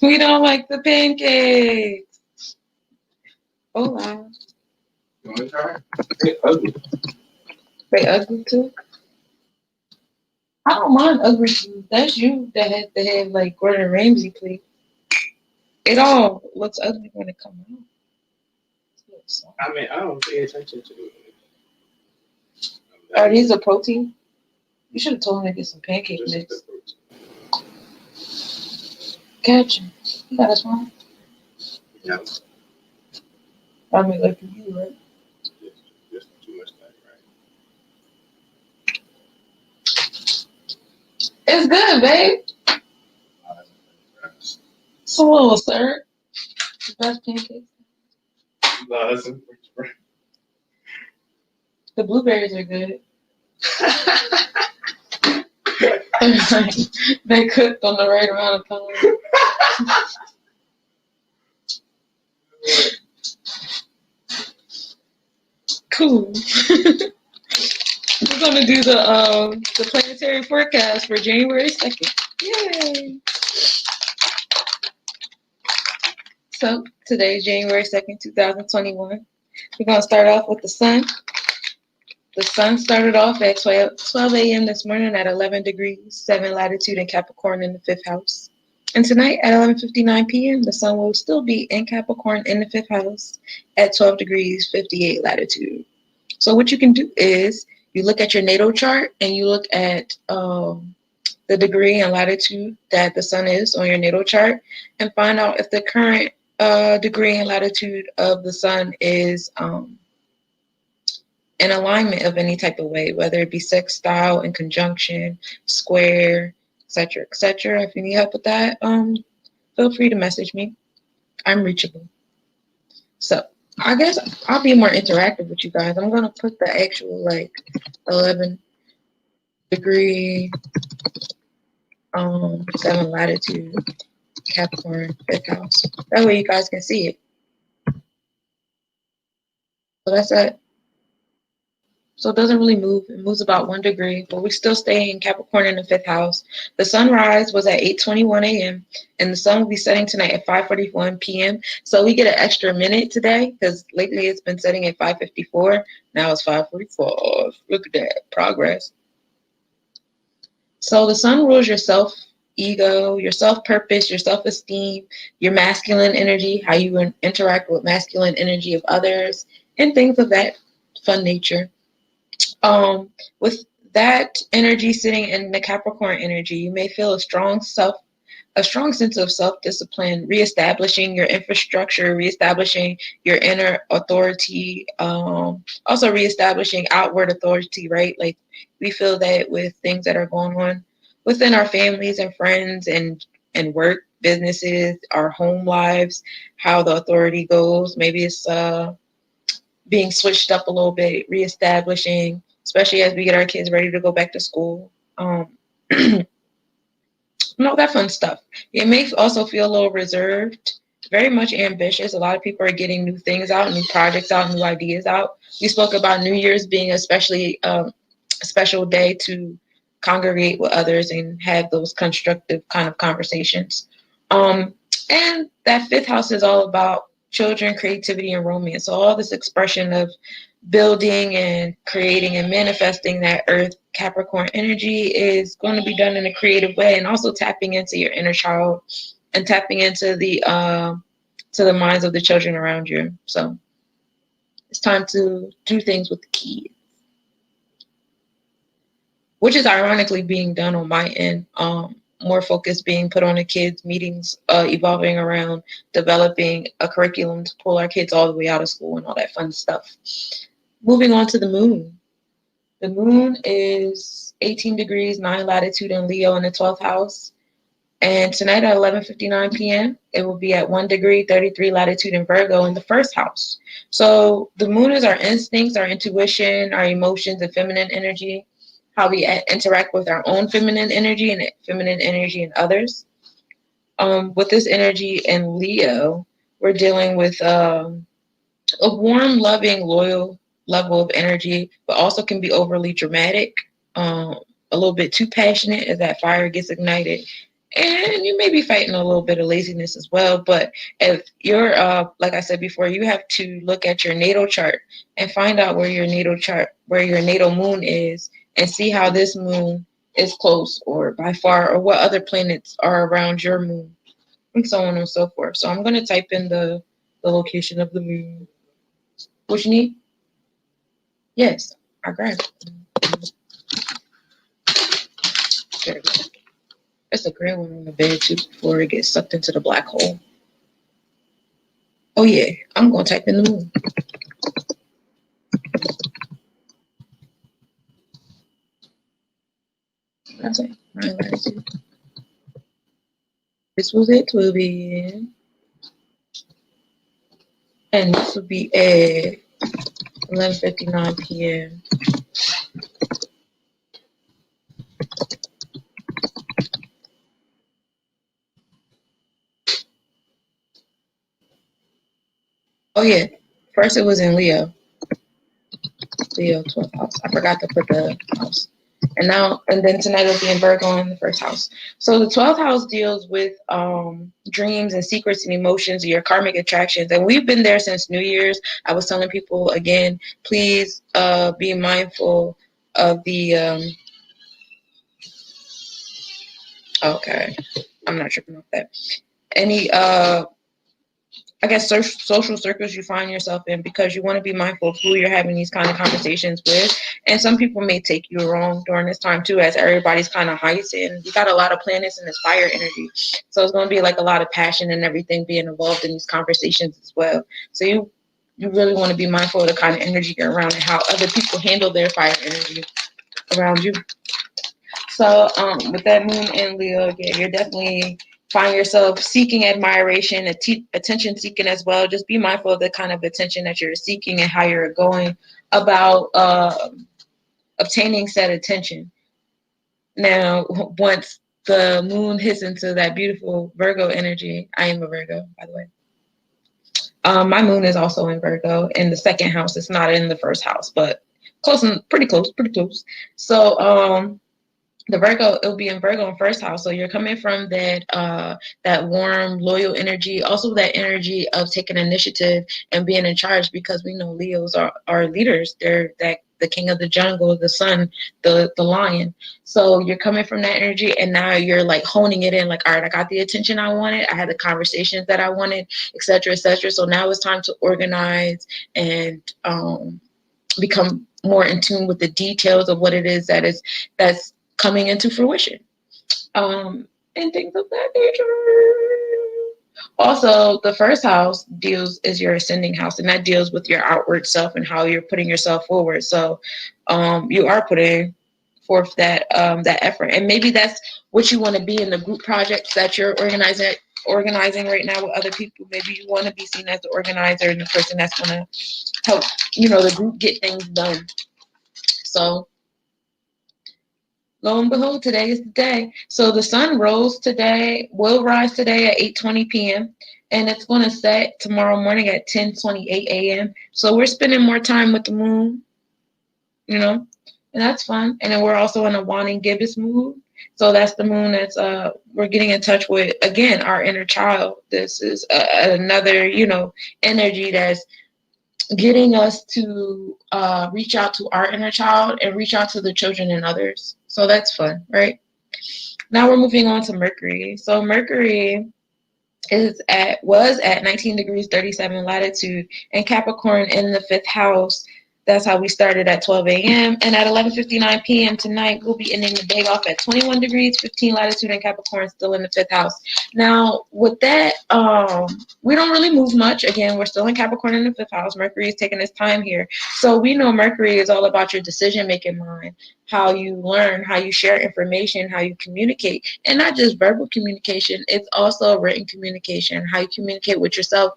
We don't like the pancakes. Oh wow. You want to try? They ugly. They ugly too. I don't mind ugly food. That's you that had to have like Gordon Ramsay plate. It all looks ugly when it comes out. So, I mean, I don't pay attention to it. are these a protein? You should have told me to get some pancake Just mix. the protein. Catch you. You got us wrong. Yeah, I mean, like you, right? just too much time, right? It's good, babe. It's a little syrup. The best pancakes. Listen. The blueberries are good. They cooked on the right amount of time. Cool. We're gonna do the planetary forecast for January 2nd. Yay! So today is January 2nd, 2021. We're gonna start off with the sun. The sun started off at 12 a.m. this morning at 11 degrees, 7 latitude in Capricorn in the fifth house. And tonight at 11:59 p.m., the sun will still be in Capricorn in the fifth house at 12 degrees, 58 latitude. So what you can do is you look at your natal chart and you look at the degree and latitude that the sun is on your natal chart and find out if the current degree and latitude of the sun is in alignment of any type of way, whether it be sextile, in conjunction, square, etc., etc. If you need help with that, feel free to message me. I'm reachable. So I guess I'll be more interactive with you guys. I'm gonna put the actual like 11 degree, 7 latitude, Capricorn, fifth house. That way you guys can see it. So that's it. So it doesn't really move. It moves about 1 degree, but we still stay in Capricorn in the fifth house. The sunrise was at 8:21 a.m. and the sun will be setting tonight at 5:41 p.m. So we get an extra minute today because lately it's been setting at 5:54. Now it's 5:45. Look at that progress. So the sun rules your self ego, your self purpose, your self esteem, your masculine energy, how you interact with masculine energy of others, and things of that fun nature. With that energy sitting in the Capricorn energy, you may feel a strong sense of self-discipline, reestablishing your infrastructure, reestablishing your inner authority, also reestablishing outward authority, right? Like we feel that with things that are going on within our families and friends and work, businesses, our home lives, how the authority goes. Maybe it's being switched up a little bit, reestablishing, especially as we get our kids ready to go back to school. That fun stuff. It may also feel a little reserved, very much ambitious. A lot of people are getting new things out, new projects out, new ideas out. We spoke about New Year's being especially a special day to congregate with others and have those constructive kind of conversations. And that fifth house is all about children, creativity, and romance. So all this expression of building and creating and manifesting that earth Capricorn energy is going to be done in a creative way, and also tapping into your inner child and tapping into the minds of the children around you. So it's time to do things with the kids, which is ironically being done on my end. More focus being put on the kids, meetings evolving around developing a curriculum to pull our kids all the way out of school and all that fun stuff. Moving on to the moon. The moon is 18 degrees, 9 latitude in Leo in the 12th house. And tonight at 11:59 p.m., it will be at 1 degree, 33 latitude in Virgo in the first house. So the moon is our instincts, our intuition, our emotions, and feminine energy, how we interact with our own feminine energy and feminine energy in others. With this energy in Leo, we're dealing with a warm, loving, loyal level of energy, but also can be overly dramatic, a little bit too passionate as that fire gets ignited. And you may be fighting a little bit of laziness as well. But if you're, like I said before, you have to look at your natal chart and find out where your natal chart, where your natal moon is, and see how this moon is close or by far, or what other planets are around your moon, and so on and so forth. So I'm going to type in the location of the moon. What you need? Yes, I grabbed it. There we go. There's a gray one on the bed too before it gets sucked into the black hole. Oh yeah, I'm gonna type in the moon. That's it. Right, latitude. This was it, 12 a.m. And this will be at 11:59 p.m. Oh yeah, first it was in Leo. Leo 12th house. I forgot to put the house. And then tonight it'll be in Virgo in the first house. So the 12th house deals with dreams and secrets and emotions, your karmic attractions. And we've been there since New Year's. I was telling people again, please be mindful of the okay. I'm not tripping off that. Any I guess social circles you find yourself in, because you want to be mindful of who you're having these kind of conversations with. And some people may take you wrong during this time too, as everybody's kind of heightened. You got a lot of planets in this fire energy. So it's going to be like a lot of passion and everything being involved in these conversations as well. So you really want to be mindful of the kind of energy you're around and how other people handle their fire energy around you. So with that moon in Leo, yeah, you're definitely find yourself seeking admiration, attention seeking as well. Just be mindful of the kind of attention that you're seeking and how you're going about obtaining said attention. Now, once the moon hits into that beautiful Virgo energy, I am a Virgo, by the way. My moon is also in Virgo in the second house. It's not in the first house, but close and pretty close, pretty close. So the Virgo, it'll be in Virgo in first house. So you're coming from that warm, loyal energy, also that energy of taking initiative and being in charge, because we know Leos are leaders. They're the king of the jungle, the sun, the lion. So you're coming from that energy, and now you're like honing it in, like, all right, I got the attention I wanted, I had the conversations that I wanted, etc., etc. So now it's time to organize and become more in tune with the details of what it is that's coming into fruition, and things of that nature. Also, the first house is your ascending house, and that deals with your outward self and how you're putting yourself forward. So you are putting forth that effort, and maybe that's what you want to be in the group projects that you're organizing right now with other people. Maybe you want to be seen as the organizer and the person that's going to help the group get things done. So lo and behold, today is the day. So the sun will rise today at 8:20 p.m. and it's going to set tomorrow morning at 10:28 a.m. So we're spending more time with the moon, and that's fun. And then we're also in a wanting gibbous mood. So that's the moon that's we're getting in touch with, again, our inner child. This is another, energy that's getting us to reach out to our inner child and reach out to the children and others. So that's fun, right? Now we're moving on to Mercury. So Mercury was at 19 degrees 37 latitude and Capricorn in the fifth house. That's how we started at 12 a.m. And at 11:59 p.m. tonight, we'll be ending the day off at 21 degrees 15 latitude and Capricorn still in the fifth house. Now, with that, we don't really move much. Again, we're still in Capricorn in the fifth house. Mercury is taking its time here. So we know Mercury is all about your decision-making mind, how you learn, how you share information, how you communicate. And not just verbal communication, it's also written communication, how you communicate with yourself,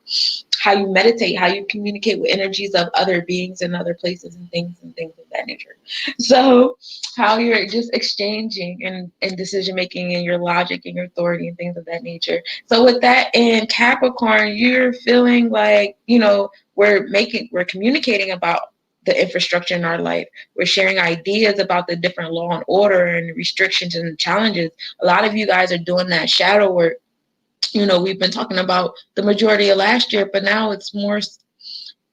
how you meditate, how you communicate with energies of other beings and other places and things of that nature. So how you're just exchanging and decision making and your logic and your authority and things of that nature. So with that in Capricorn, you're feeling like, we're communicating about the infrastructure in our life. We're sharing ideas about the different law and order and restrictions and challenges. A lot of you guys are doing that shadow work. We've been talking about the majority of last year, but now it's more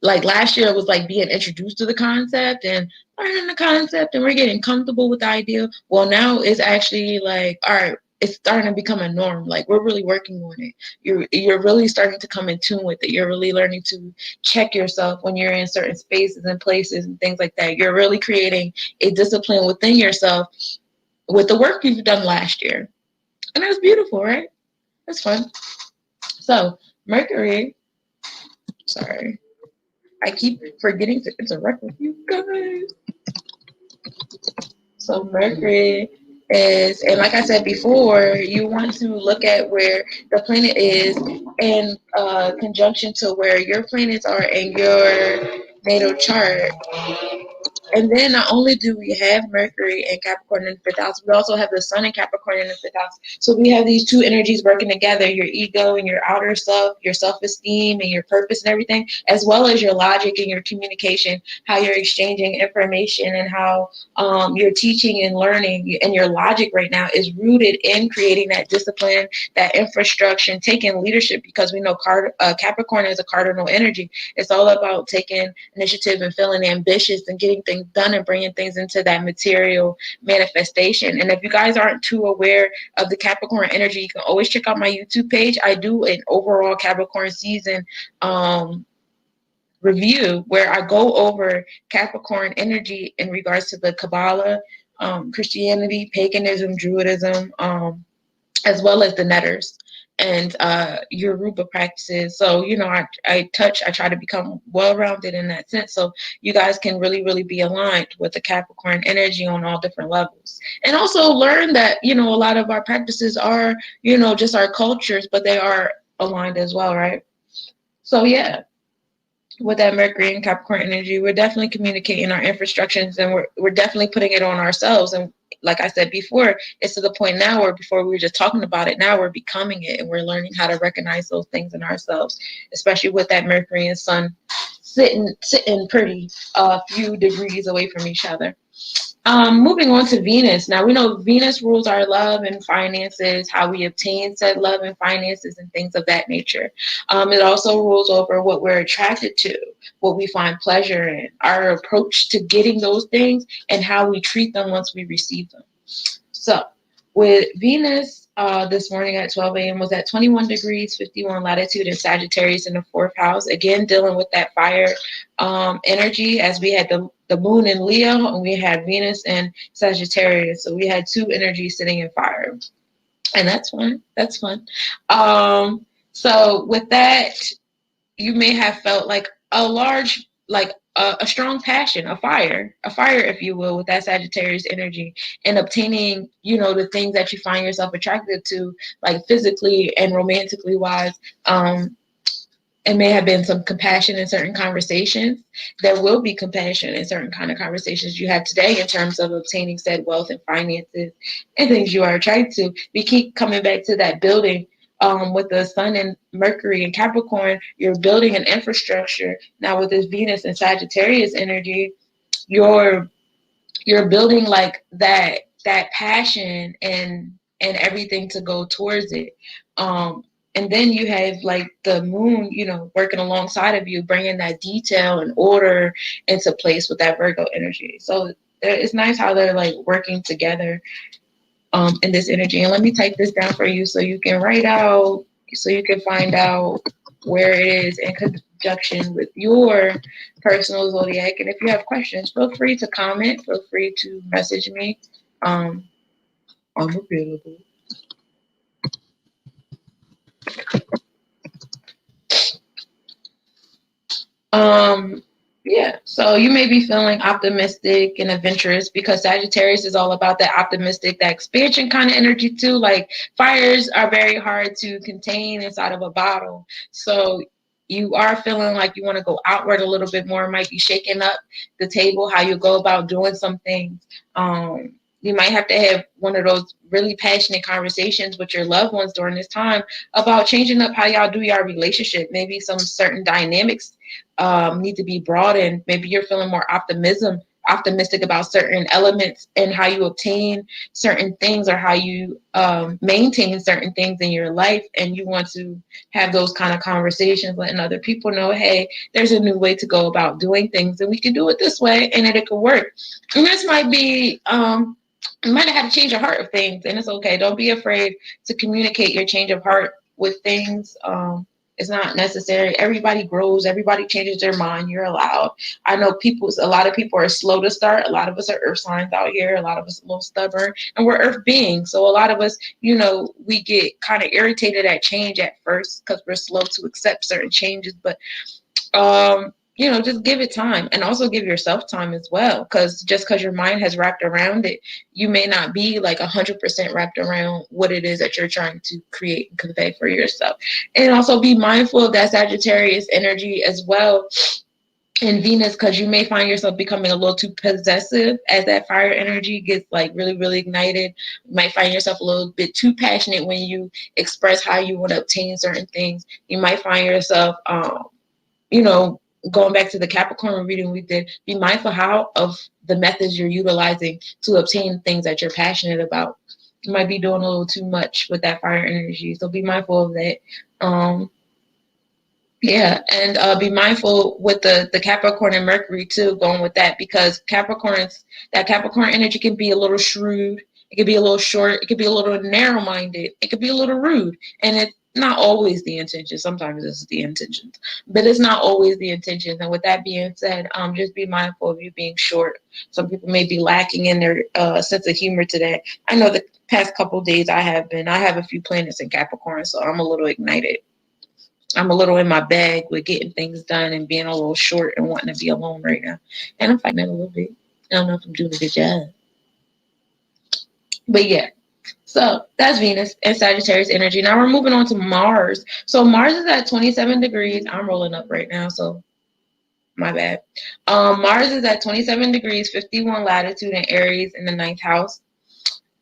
like last year it was like being introduced to the concept and learning the concept, and we're getting comfortable with the idea. Well, now it's actually like, all right, it's starting to become a norm. Like, we're really working on it. You're really starting to come in tune with it. You're really learning to check yourself when you're in certain spaces and places and things like that. You're really creating a discipline within yourself with the work you've done last year. And that's beautiful, right? That's fun. So Mercury, sorry, I keep forgetting to interact with you guys. So Mercury is, and like I said before, you want to look at where the planet is in conjunction to where your planets are in your natal chart. And then not only do we have Mercury and Capricorn in the fifth house, we also have the Sun and Capricorn in the fifth house. So we have these two energies working together: your ego and your outer self, your self-esteem and your purpose and everything, as well as your logic and your communication, how you're exchanging information and how your teaching and learning and your logic right now is rooted in creating that discipline, that infrastructure, and taking leadership, because we know Capricorn is a cardinal energy. It's all about taking initiative and feeling ambitious and getting things done and bringing things into that material manifestation. And if you guys aren't too aware of the Capricorn energy, you can always check out my YouTube page. I do an overall Capricorn season review where I go over Capricorn energy in regards to the Kabbalah, Christianity, paganism, Druidism, as well as the Netters and Yoruba practices. So, I try to become well-rounded in that sense. So you guys can really, really be aligned with the Capricorn energy on all different levels. And also learn that, a lot of our practices are, just our cultures, but they are aligned as well, right? So yeah, with that Mercury and Capricorn energy, we're definitely communicating our infrastructures, and we're definitely putting it on ourselves. And like I said before, it's to the point now where before we were just talking about it, now we're becoming it, and we're learning how to recognize those things in ourselves, especially with that Mercury and Sun sitting pretty a few degrees away from each other. Moving on to Venus. Now, we know Venus rules our love and finances, how we obtain said love and finances, and things of that nature. It also rules over what we're attracted to, what we find pleasure in, our approach to getting those things, and how we treat them once we receive them. So, with Venus this morning at 12 a.m. was at 21 degrees, 51 latitude in Sagittarius in the fourth house. Again, dealing with that fire energy, as we had the moon in Leo and we had Venus in Sagittarius. So we had two energies sitting in fire. And that's fun. That's fun. So with that, you may have felt like a large, like a strong passion, a fire, if you will, with that Sagittarius energy, and obtaining, the things that you find yourself attracted to, like physically and romantically wise. It may have been some compassion in certain conversations. There will be compassion in certain kind of conversations you have today in terms of obtaining said wealth and finances and things you are attracted to. We keep coming back to that building with the Sun and Mercury and Capricorn. You're building an infrastructure. Now with this Venus and Sagittarius energy, you're building like that passion and everything to go towards it. And then you have like the moon, working alongside of you, bringing that detail and order into place with that Virgo energy. So it's nice how they're like working together in this energy. And let me type this down for you so you can write out, so you can find out where it is in conjunction with your personal zodiac. And if you have questions, feel free to comment. Feel free to message me. I'm available. Yeah, so you may be feeling optimistic and adventurous because Sagittarius is all about that optimistic, that expansion kind of energy too. Like fires are very hard to contain inside of a bottle. So you are feeling like you want to go outward a little bit more, might be shaking up the table, how you go about doing some things. You might have to have one of those really passionate conversations with your loved ones during this time about changing up how y'all do your relationship. Maybe some certain dynamics need to be broadened. Maybe you're feeling more optimistic about certain elements and how you obtain certain things or how you maintain certain things in your life, and you want to have those kind of conversations, letting other people know, hey, there's a new way to go about doing things, and we can do it this way, and it could work. And this might be you might have to change your heart of things, and it's okay. Don't be afraid to communicate your change of heart with things. It's not necessary. Everybody grows. Everybody changes their mind. You're allowed. I know a lot of people are slow to start. A lot of us are earth signs out here. A lot of us are a little stubborn, and we're earth beings. So a lot of us, we get kind of irritated at change at first because we're slow to accept certain changes. But just give it time, and also give yourself time as well. Because just because your mind has wrapped around it, you may not be like 100% wrapped around what it is that you're trying to create and convey for yourself. And also be mindful of that Sagittarius energy as well in Venus, because you may find yourself becoming a little too possessive as that fire energy gets like really, really ignited. You might find yourself a little bit too passionate when you express how you want to obtain certain things. You might find yourself going back to the Capricorn reading we did, be mindful of the methods you're utilizing to obtain things that you're passionate about. You might be doing a little too much with that fire energy, so be mindful of that. And be mindful with the Capricorn and Mercury too, going with that, because that Capricorn energy can be a little shrewd. It could be a little short. It could be a little narrow-minded. It could be a little rude, and it's not always the intention. Sometimes it's the intentions, but it's not always the intention. And with that being said, just be mindful of you being short. Some people may be lacking in their sense of humor today. I know the past couple of days I have a few planets in Capricorn, so I'm a little ignited. I'm a little in my bag with getting things done and being a little short and wanting to be alone right now. And I'm fighting it a little bit. I don't know if I'm doing a good job. But yeah. So that's Venus and Sagittarius energy. Now we're moving on to Mars. So Mars is at 27 degrees. I'm rolling up right now, so my bad. Mars is at 27 degrees, 51 latitude in Aries in the ninth house.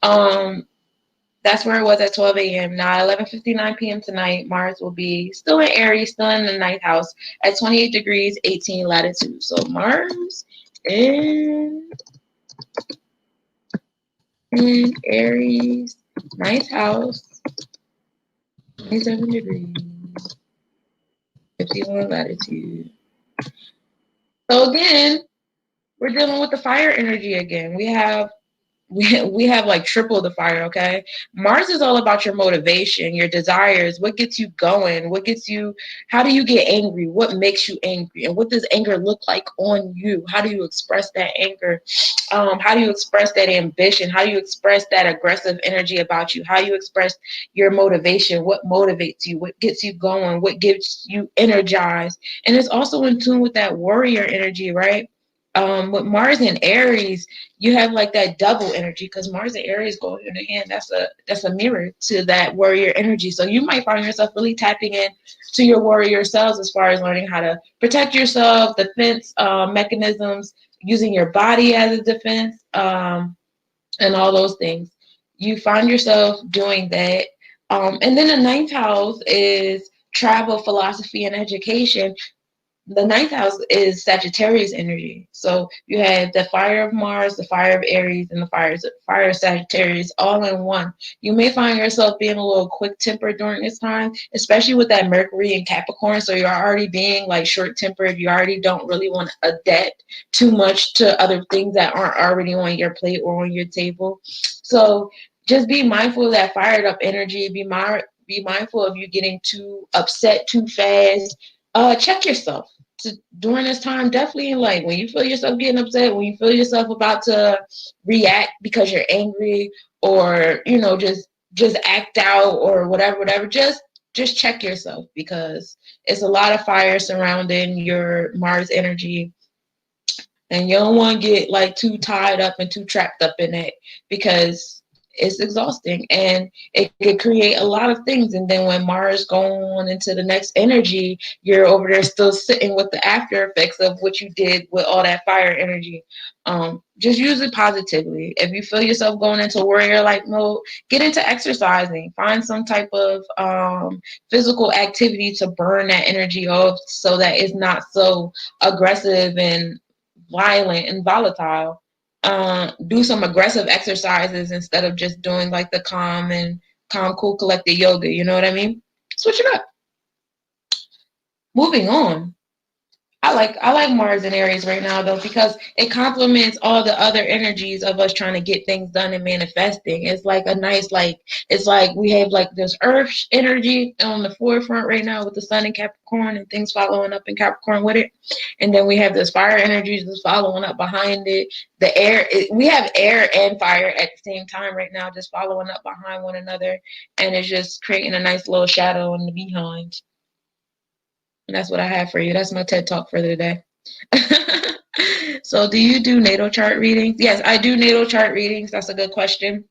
That's where it was at 12 a.m. Now, 11:59 p.m. tonight, Mars will be still in Aries, still in the ninth house at 28 degrees, 18 latitude. So Mars in Aries, ninth house, 27 degrees, 51 latitude. So again, we're dealing with the fire energy again. We have like triple the fire. Okay, Mars is all about your motivation, your desires, what gets you going, how do you get angry, what makes you angry, and what does anger look like on you? How do you express that anger? How do you express that ambition? How do you express that aggressive energy about you? How you express your motivation? What motivates you? What gets you going? What gets you energized? And it's also in tune with that warrior energy, right? With Mars and Aries, you have like that double energy, because Mars and Aries go hand in hand. That's a mirror to that warrior energy. So you might find yourself really tapping in to your warrior selves as far as learning how to protect yourself, defense mechanisms, using your body as a defense, and all those things. You find yourself doing that. And then the ninth house is travel, philosophy, and education. The ninth house is Sagittarius energy. So you have the fire of Mars, the fire of Aries, and the fire of Sagittarius all in one. You may find yourself being a little quick tempered during this time, especially with that Mercury in Capricorn. So you're already being like short tempered. You already don't really want to adapt too much to other things that aren't already on your plate or on your table. So just be mindful of that fired up energy. Be mindful of you getting too upset too fast. Check yourself. During this time, definitely, like when you feel yourself getting upset, when you feel yourself about to react because you're angry, or just act out or whatever, just check yourself, because it's a lot of fire surrounding your Mars energy, and you don't want to get like too tied up and too trapped up in it, because it's exhausting, and it could create a lot of things. And then when Mars going on into the next energy, you're over there still sitting with the after effects of what you did with all that fire energy. Just use it positively. If you feel yourself going into warrior like mode, get into exercising. Find some type of physical activity to burn that energy off so that it's not so aggressive and violent and volatile. Do some aggressive exercises instead of just doing like the calm, cool, collected yoga. You know what I mean? Switch it up. Moving on. I like Mars and Aries right now though, because it complements all the other energies of us trying to get things done and manifesting. It's like a nice it's like we have like this Earth energy on the forefront right now with the Sun in Capricorn and things following up in Capricorn with it, and then we have this fire energies that's following up behind it. The air, we have air and fire at the same time right now, just following up behind one another, and it's just creating a nice little shadow in the behind. And that's what I have for you. That's my TED Talk for the day. So, do you do natal chart readings? Yes, I do natal chart readings. That's a good question.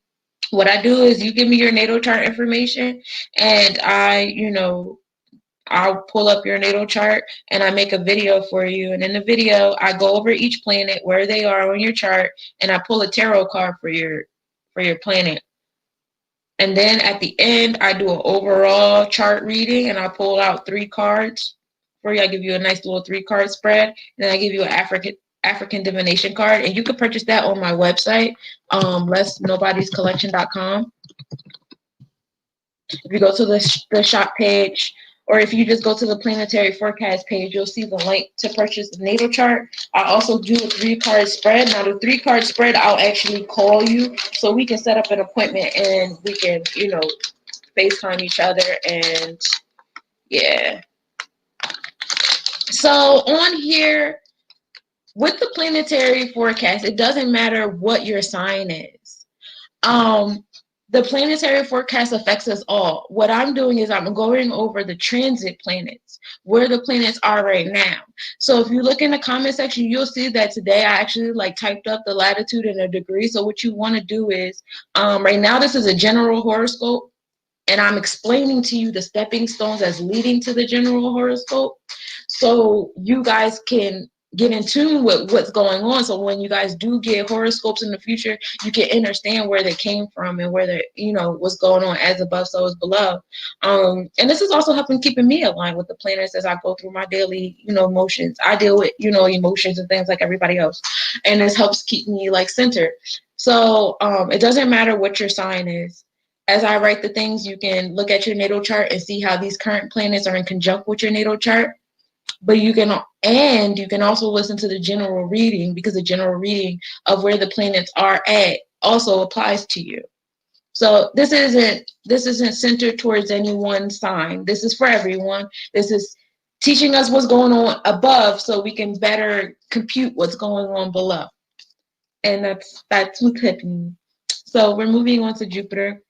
What I do is you give me your natal chart information, and I'll pull up your natal chart and I make a video for you. And in the video, I go over each planet, where they are on your chart, and I pull a tarot card for your planet. And then at the end, I do an overall chart reading, and I pull out 3 cards for you. I give you a nice little 3-card spread, and then I give you an African divination card, and you can purchase that on my website, lessnobodiescollection.com. If you go to the shop page, or if you just go to the planetary forecast page, you'll see the link to purchase the natal chart. I also do a 3-card spread. Now, the 3-card spread, I'll actually call you so we can set up an appointment and we can, FaceTime each other. And yeah. So on here, with the planetary forecast, it doesn't matter what your sign is. The planetary forecast affects us all. What I'm doing is I'm going over the transit planets, where the planets are right now. So if you look in the comment section, you'll see that today I actually typed up the latitude and the degree. So what you want to do is, right now this is a general horoscope, and I'm explaining to you the stepping stones as leading to the general horoscope, so you guys can get in tune with what's going on. So when you guys do get horoscopes in the future, you can understand where they came from and where they, what's going on. As above, so is below. And this is also helping keeping me aligned with the planets as I go through my daily, emotions. I deal with, emotions and things like everybody else, and this helps keep me centered. So it doesn't matter what your sign is. As I write the things, you can look at your natal chart and see how these current planets are in conjunct with your natal chart. But you can also listen to the general reading, because the general reading of where the planets are at also applies to you. So this isn't centered towards any one sign. This is for everyone. This is teaching us what's going on above so we can better compute what's going on below. And that's what's happening. So we're moving on to Jupiter.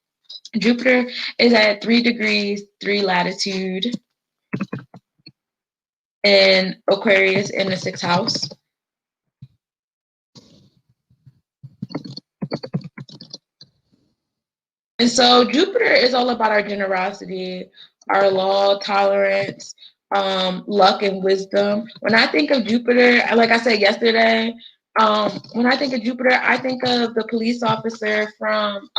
Jupiter is at 3 degrees, 3 latitude, and Aquarius in the 6th house. And so Jupiter is all about our generosity, our law, tolerance, luck, and wisdom. When I think of Jupiter, like I said yesterday, when I think of Jupiter, I think of the police officer from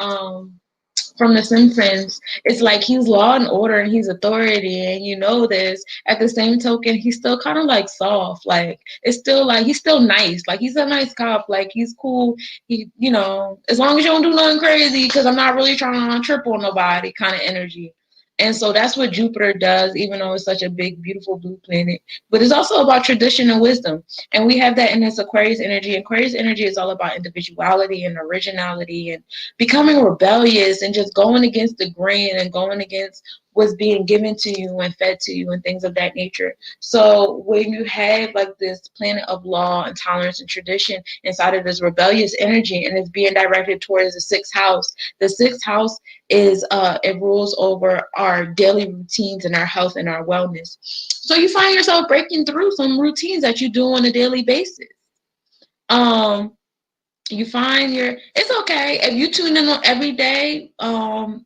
The Simpsons. It's like he's law and order and he's authority, and this. At the same token, he's still kind of soft. It's still he's still nice. He's a nice cop. He's cool. He, as long as you don't do nothing crazy, because I'm not really trying to trip on nobody kind of energy. And so that's what Jupiter does, even though it's such a big, beautiful blue planet. But it's also about tradition and wisdom. And we have that in this Aquarius energy. Aquarius energy is all about individuality and originality and becoming rebellious and just going against the grain and going against what's being given to you and fed to you and things of that nature. So when you have this planet of law and tolerance and tradition inside of this rebellious energy, and it's being directed towards the 6th house, the 6th house is it rules over our daily routines and our health and our wellness. So you find yourself breaking through some routines that you do on a daily basis. You find it's okay if you tune in on every day.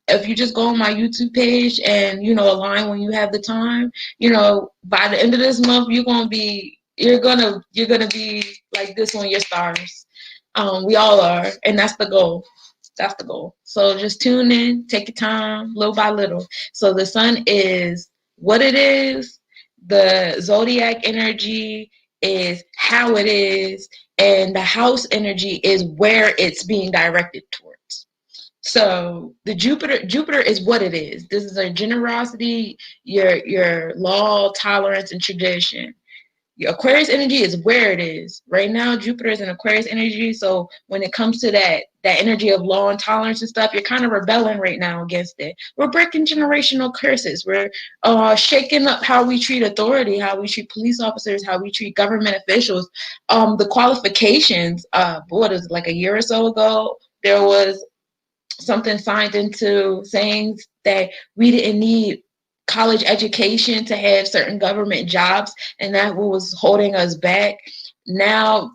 If you just go on my YouTube page and align when you have the time, by the end of this month you're gonna be like this on your stars. We all are, and that's the goal. That's the goal. So just tune in, take your time, little by little. So the sun is what it is. The zodiac energy is how it is, and the house energy is where it's being directed towards. So the Jupiter is what it is. This is a generosity, your law, tolerance, and tradition. Your Aquarius energy is where it is right now. Jupiter is in Aquarius energy, so when it comes to that energy of law and tolerance and stuff, you're kind of rebelling right now against it. We're breaking generational curses. We're shaking up how we treat authority, how we treat police officers, how we treat government officials. The qualifications. What is it, like a year or so ago? There was something signed into saying that we didn't need college education to have certain government jobs, and that was holding us back. Now,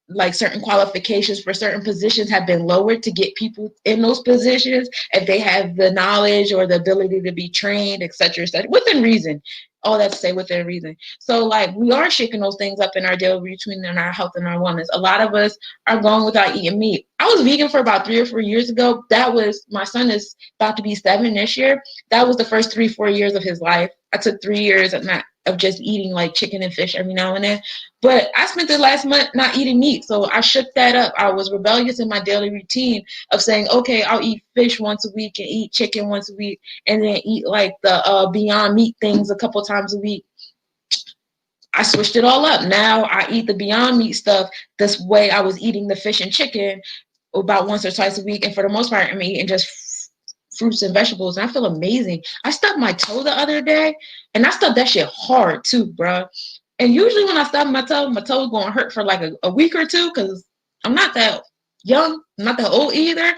like certain qualifications for certain positions have been lowered to get people in those positions if they have the knowledge or the ability to be trained, et cetera, within reason. All that to say within reason. So like we are shaking those things up in our daily routine and our health and our wellness. A lot of us are going without eating meat. I was vegan for about 3 or 4 years ago. That was my son is about to be 7 this year. That was the first 3, 4 years of his life. I took 3 years of just eating like chicken and fish every now and then. But I spent the last month not eating meat, so I shook that up. I was rebellious in my daily routine of saying, okay, I'll eat fish once a week and eat chicken once a week, and then eat like the Beyond Meat things a couple times a week. I switched it all up. Now I eat the Beyond Meat stuff this way I was eating the fish and chicken about once or twice a week, and for the most part, I'm eating just fruits and vegetables, and I feel amazing. I stubbed my toe the other day, and I stubbed that shit hard too, bro. And usually when I stub my toe's gonna hurt for like a week or two because I'm not that young, I'm not that old either.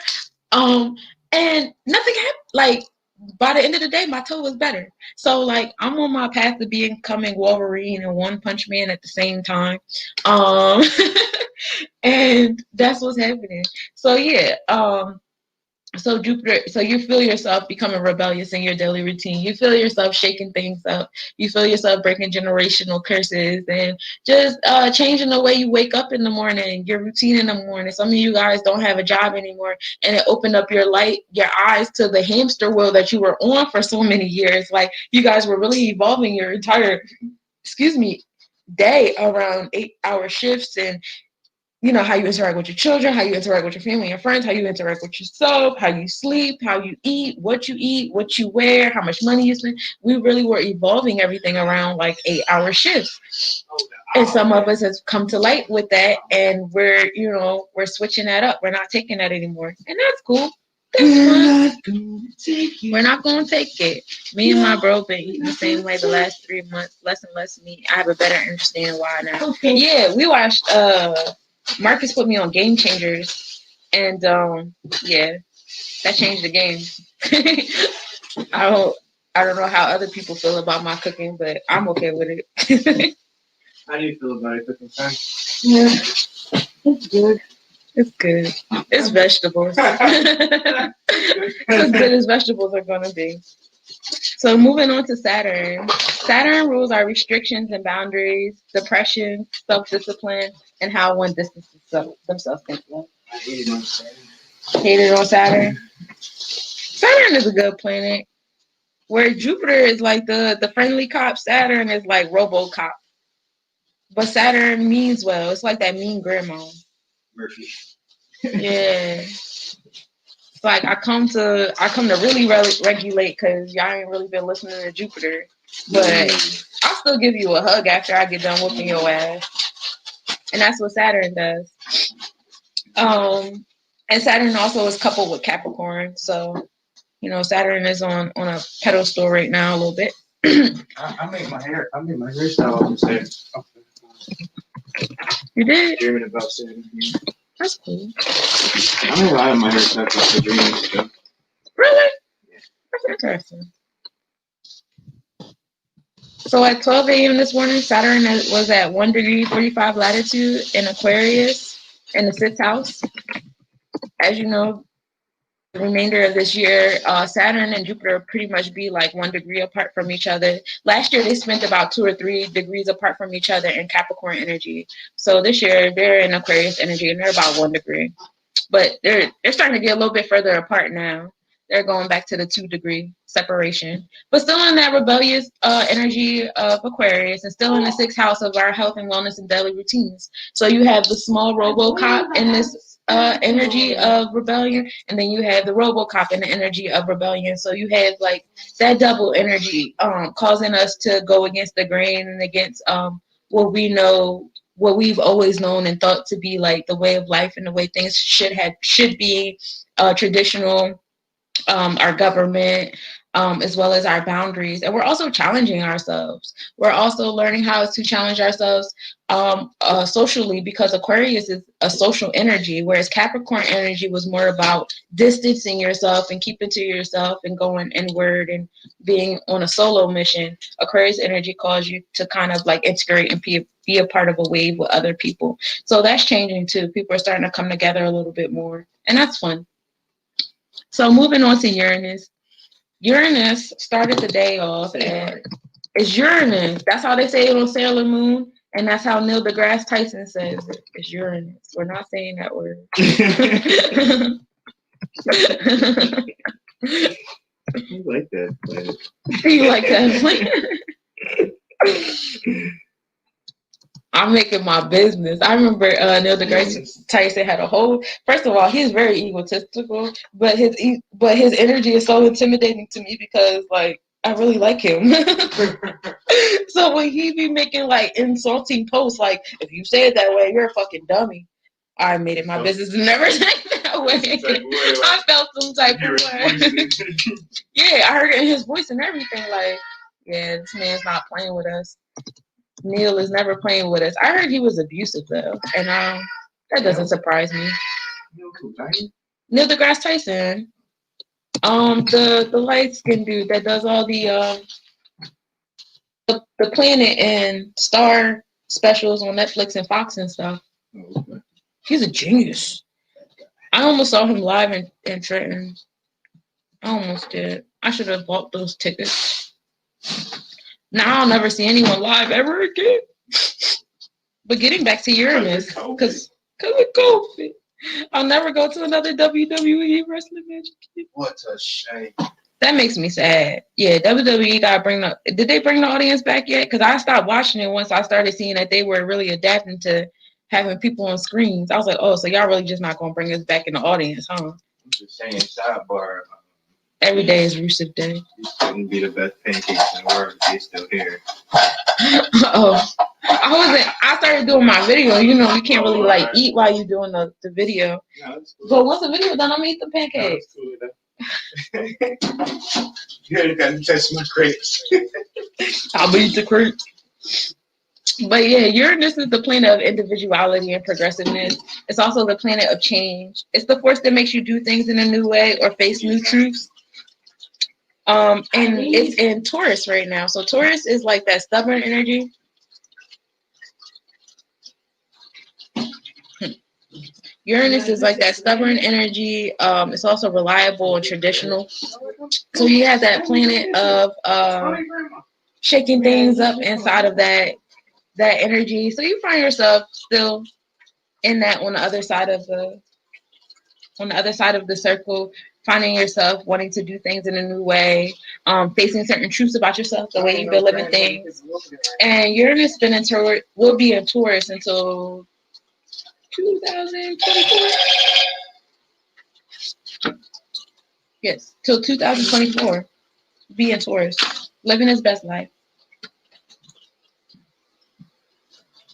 And nothing happened. Like by the end of the day, my toe was better. So like I'm on my path to becoming Wolverine and One Punch Man at the same time. Um, and that's what's happening. So yeah. So Jupiter, so you feel yourself becoming rebellious in your daily routine. You feel yourself shaking things up. You feel yourself breaking generational curses and just changing the way you wake up in the morning, your routine in the morning. Some of you guys don't have a job anymore, and it opened up your eyes to the hamster wheel that you were on for so many years. Like you guys were really evolving your entire, day around 8-hour shifts and how you interact with your children, how you interact with your family and friends, how you interact with yourself, how you sleep, how you eat, what you wear, how much money you spend. We really were evolving everything around like 8-hour shifts. And some of us have come to light with that, and we're switching that up. We're not taking that anymore. And that's cool. We're not going to take it. Me and my bro been eating the same way the last 3 months, less and less meat. I have a better understanding why now. Okay. Yeah, we watched Marcus put me on Game Changers, and yeah, that changed the game. I don't know how other people feel about my cooking, but I'm okay with it. How do you feel about it cooking time? Yeah, it's good. It's good. It's vegetables. As good as vegetables are gonna be. So moving on to Saturn. Saturn rules our restrictions and boundaries, depression, self-discipline, and how one distances themselves. I hate it on Saturday. Hate it on Saturn. Saturn is a good planet. Where Jupiter is like the friendly cop, Saturn is like RoboCop. But Saturn means well. It's like that mean grandma. Murphy. Yeah. It's like I come to really regulate because y'all ain't really been listening to Jupiter. But I'll still give you a hug after I get done whooping your ass. And that's what Saturn does. And Saturn also is coupled with Capricorn. So, Saturn is on a pedestal right now a little bit. I made my hairstyle on Saturn. You did? Dreaming about Saturn. That's cool. I don't know. I have my hairstyle for dreaming. Really? Yeah. That's interesting. So at 12 a.m. this morning, Saturn was at 1 degree 45 latitude in Aquarius. in the sixth house. As you know, the remainder of this year, Saturn and Jupiter pretty much be like 1 degree apart from each other. Last year, they spent about 2 or 3 degrees apart from each other in Capricorn energy. So this year, they're in Aquarius energy and they're about 1 degree. But they're starting to get a little bit further apart now. They're going back to the 2 degree separation, but still in that rebellious energy of Aquarius, and still in the sixth house of our health and wellness and daily routines. So you have the small RoboCop in this energy of rebellion, and then you have the RoboCop in the energy of rebellion. So you have like that double energy, causing us to go against the grain and against what we know, what we've always known and thought to be like the way of life and the way things should be, traditional, our government, as well as our boundaries. And we're also challenging ourselves. We're also learning how to challenge ourselves socially, because Aquarius is a social energy, whereas Capricorn energy was more about distancing yourself and keeping to yourself and going inward and being on a solo mission. Aquarius energy calls you to kind of like integrate and be a part of a wave with other people. So that's changing too. People are starting to come together a little bit more, and that's fun. So moving on to Uranus. Uranus started the day off, and it's Uranus. That's how they say it on Sailor Moon, and that's how Neil deGrasse Tyson says it. It's Uranus. We're not saying that word. You like that planet. You like that? I'm making my business. I remember Neil deGrasse Tyson had a whole. First of all, he's very egotistical, but his energy is so intimidating to me because like I really like him. So when he be making like insulting posts, like if you say it that way, you're a fucking dummy. I made it my business to never say it that way. I felt some type of way. Yeah, I heard it in his voice and everything. Like, yeah, this man's not playing with us. Neil is never playing with us. I heard he was abusive though, and that doesn't surprise me. Neil deGrasse Tyson, the light skinned dude that does all the planet and star specials on Netflix and Fox and stuff. He's a genius. I almost saw him live in Trenton. I almost did. I should have bought those tickets. Now I'll never see anyone live ever again. But getting back to Uranus, because of COVID, I'll never go to another WWE wrestling match again. What a shame. That makes me sad. Yeah, WWE got to bring the. Did they bring the audience back yet? Because I stopped watching it once I started seeing that they were really adapting to having people on screens. I was like, oh, so y'all really just not going to bring us back in the audience, huh? I'm just saying, sidebar. Every day is Rusev Day. These couldn't be the best pancakes in the world if they still here. Oh, I started doing my video. You know, you can't really like eat while you're doing the video. No, that's cool. But once the video done, I'm gonna eat the pancakes. No, you got to touch my crepes. I'll eat the crepes. But yeah, Uranus is the planet of individuality and progressiveness. It's also the planet of change. It's the force that makes you do things in a new way or face new truths. And it's in Taurus right now. So Taurus is like that stubborn energy. Uranus is like that stubborn energy. It's also reliable and traditional. So you have that planet of shaking things up inside of that energy. So you find yourself still in that on the other side of the circle, finding yourself wanting to do things in a new way, facing certain truths about yourself, the way you've been living things. And Uranus will be in Taurus until 2024. Yes, till 2024. Be in Taurus, living his best life.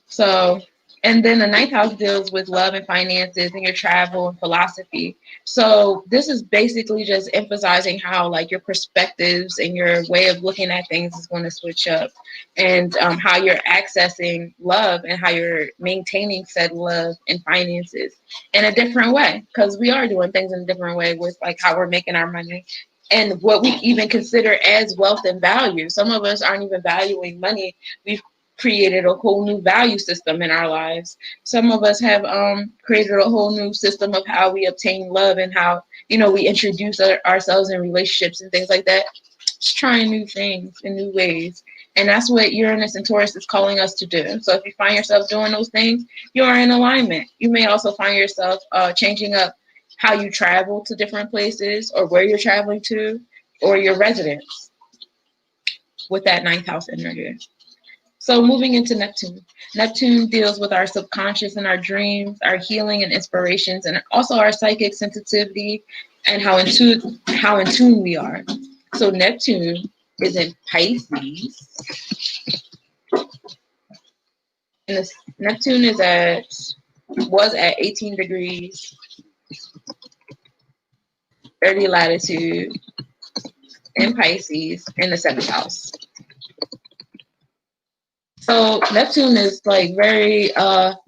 So, and then the ninth house deals with love and finances and your travel and philosophy. So this is basically just emphasizing how like your perspectives and your way of looking at things is going to switch up, and how you're accessing love and how you're maintaining said love and finances in a different way, because we are doing things in a different way with like how we're making our money and what we even consider as wealth and value. Some of us aren't even valuing money. created a whole new value system in our lives. Some of us have created a whole new system of how we obtain love and how, we introduce ourselves in relationships and things like that. Just trying new things in new ways. And that's what Uranus and Taurus is calling us to do. So if you find yourself doing those things, you are in alignment. You may also find yourself changing up how you travel to different places or where you're traveling to or your residence with that ninth house energy. So moving into Neptune. Neptune deals with our subconscious and our dreams, our healing and inspirations, and also our psychic sensitivity and how in tune we are. So Neptune is in Pisces. And this Neptune was at 18 degrees 30 latitude in Pisces in the seventh house. So Neptune is like very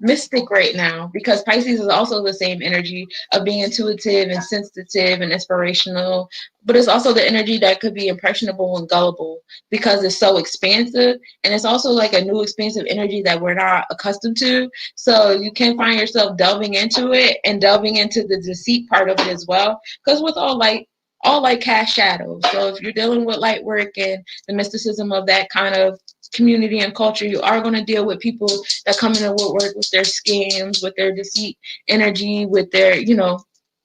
mystic right now because Pisces is also the same energy of being intuitive and sensitive and inspirational, but it's also the energy that could be impressionable and gullible because it's so expansive, and it's also like a new expansive energy that we're not accustomed to. So you can find yourself delving into it and delving into the deceit part of it as well, because with all light cast shadows. So if you're dealing with light work and the mysticism of that kind of community and culture, you are going to deal with people that come in and work with their scams, with their deceit energy, with their,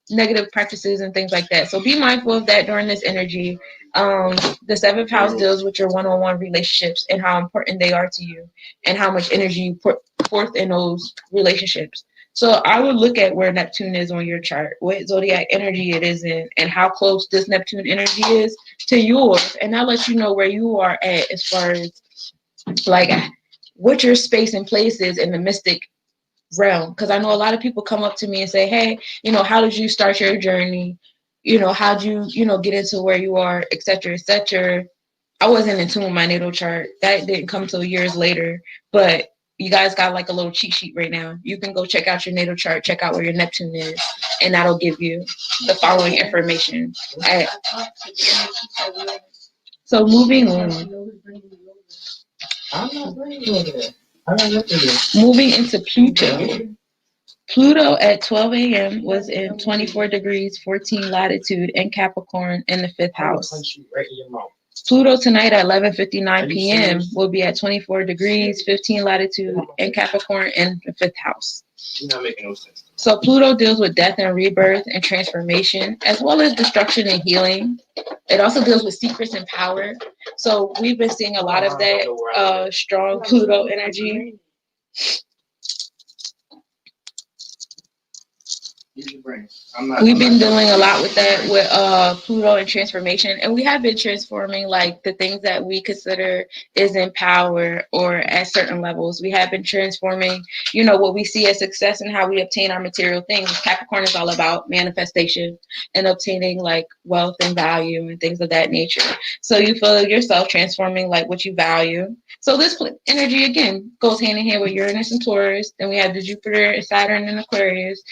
negative practices and things like that. So be mindful of that during this energy. The seventh house deals with your one-on-one relationships and how important they are to you and how much energy you put forth in those relationships. So I would look at where Neptune is on your chart, what zodiac energy it is in, and how close this Neptune energy is to yours. And that lets you know where you are at as far as like what your space and place is in the mystic realm. Because I know a lot of people come up to me and say, hey, how did you start your journey? How'd you, get into where you are, et cetera, et cetera. I wasn't in tune with my natal chart. That didn't come till years later. But you guys got like a little cheat sheet right now. You can go check out your natal chart, check out where your Neptune is, and that'll give you the following information. So moving on. Moving into Pluto. Pluto at 12 a.m. was in 24 degrees 14 latitude in Capricorn in the fifth house. Pluto tonight at 11:59 p.m. will be at 24 degrees 15 latitude in Capricorn in the fifth house. You're not making no sense. So Pluto deals with death and rebirth and transformation, as well as destruction and healing. It also deals with secrets and power. So we've been seeing a lot of that strong Pluto energy. We've been dealing a lot with that, with Pluto and transformation, and we have been transforming like the things that we consider is in power or at certain levels. We have been transforming, what we see as success and how we obtain our material things. Capricorn is all about manifestation and obtaining like wealth and value and things of that nature. So you feel yourself transforming like what you value. So this energy again goes hand in hand with Uranus and Taurus. Then we have the Jupiter and Saturn and Aquarius.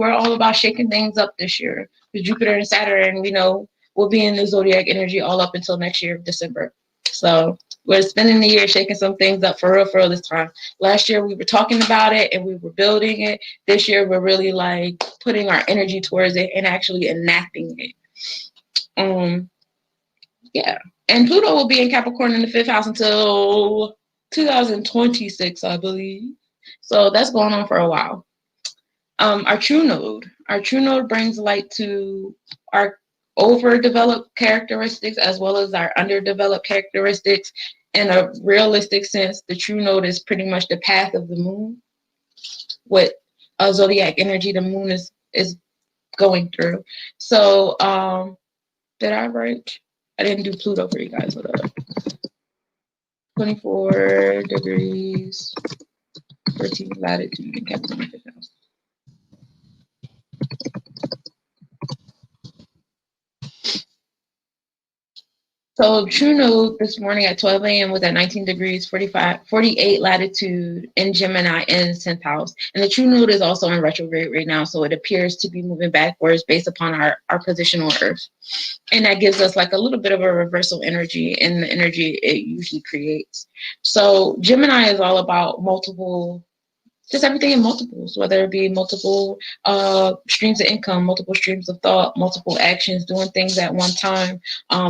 We're all about shaking things up this year. Because Jupiter and Saturn, we know, will be in the zodiac energy all up until next year, December. So we're spending the year shaking some things up for real this time. Last year we were talking about it and we were building it. This year we're really like putting our energy towards it and actually enacting it. Yeah. And Pluto will be in Capricorn in the fifth house until 2026, I believe. So that's going on for a while. Our true node brings light to our overdeveloped characteristics as well as our underdeveloped characteristics. In a realistic sense, the true node is pretty much the path of the moon. What zodiac energy the moon is going through. So did I write? I didn't do Pluto for you guys. Hold up. 24 degrees 14 latitude in Capricorn. So true node this morning at 12 a.m. was at 19 degrees, 48 latitude in Gemini in 10th house. And the true node is also in retrograde right now. So it appears to be moving backwards based upon our position on Earth. And that gives us like a little bit of a reversal energy in the energy it usually creates. So Gemini is all about multiple, just everything in multiples, whether it be multiple streams of income, multiple streams of thought, multiple actions, doing things at one time,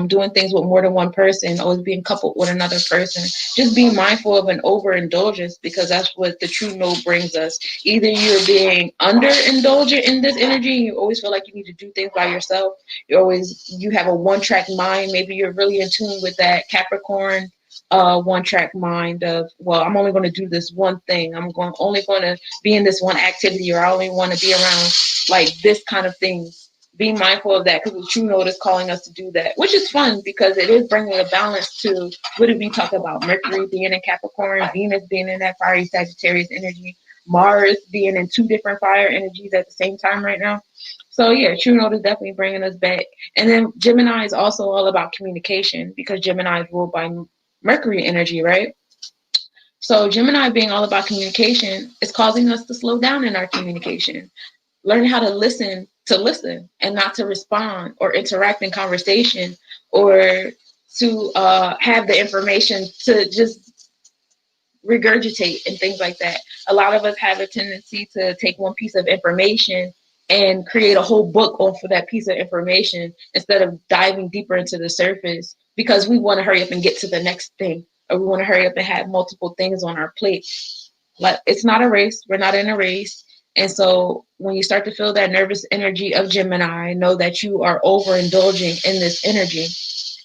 doing things with more than one person, always being coupled with another person. Just be mindful of an overindulgence, because that's what the true node brings us. Either you're being underindulgent in this energy, you always feel like you need to do things by yourself. You have a one track mind. Maybe you're really in tune with that Capricorn one track mind of, well, I'm only going to do this one thing. Only going to be in this one activity, or I only want to be around like this kind of things. Be mindful of that, because the true node is calling us to do that, which is fun because it is bringing a balance to what did we talk about? Mercury being in Capricorn, Venus being in that fiery Sagittarius energy, Mars being in two different fire energies at the same time right now. So yeah, true node is definitely bringing us back. And then Gemini is also all about communication, because Gemini is ruled by Mercury energy, right? So Gemini being all about communication is causing us to slow down in our communication. Learn how to listen and not to respond or interact in conversation, or to have the information to just regurgitate and things like that. A lot of us have a tendency to take one piece of information and create a whole book off of that piece of information instead of diving deeper into the surface, because we want to hurry up and get to the next thing, or we want to hurry up and have multiple things on our plate. Like, it's not a race. We're not in a race. And so when you start to feel that nervous energy of Gemini, know that you are overindulging in this energy.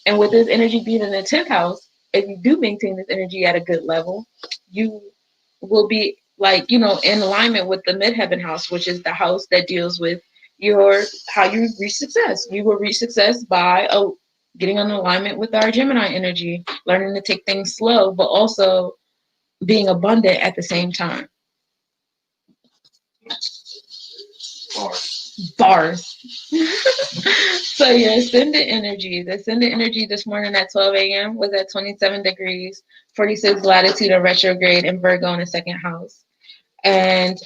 And with this energy being in the 10th house, if you do maintain this energy at a good level, you will be like, in alignment with the midheaven house, which is the house that deals with your how you reach success. You will reach success by getting in alignment with our Gemini energy, learning to take things slow, but also being abundant at the same time. Bars. So your ascendant energy, the ascendant energy this morning at 12 a.m. was at 27 degrees, 46 latitude of retrograde in Virgo in the second house. And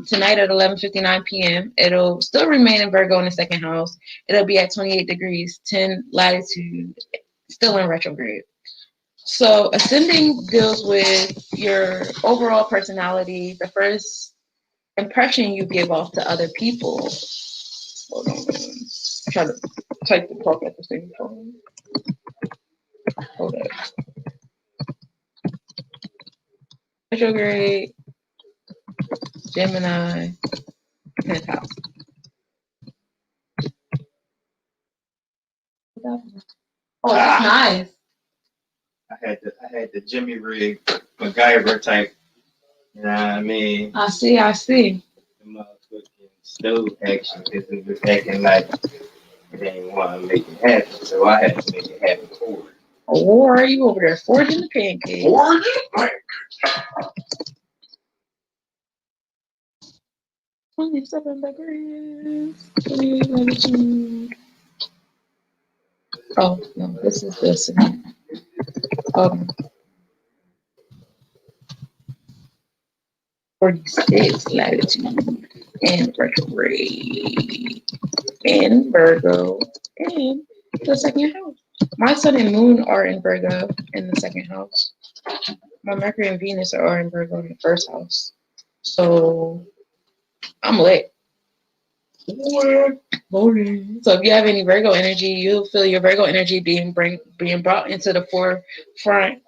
tonight at 11:59 p.m., it'll still remain in Virgo in the second house. It'll be at 28 degrees, 10 latitude, still in retrograde. So ascending deals with your overall personality, the first impression you give off to other people. Hold on. Try to type the talk at the same time. Hold up. Retrograde, Gemini, 10th house. Oh, that's nice. I had the Jimmy rig MacGyver type. You know what I mean? I see. The motherfucking stove action, because it was acting like it didn't want to make it happen, so I had to make it happen for it. Or are you over there forging the pancakes? Forging? 27 degrees. 28 latitude. Oh, no, this is this. Um, 46 latitude and retrograde in Virgo in the second house. My sun and moon are in Virgo in the second house. My Mercury and Venus are in Virgo in the first house. So I'm lit. So if you have any Virgo energy, you'll feel your Virgo energy being brought into the forefront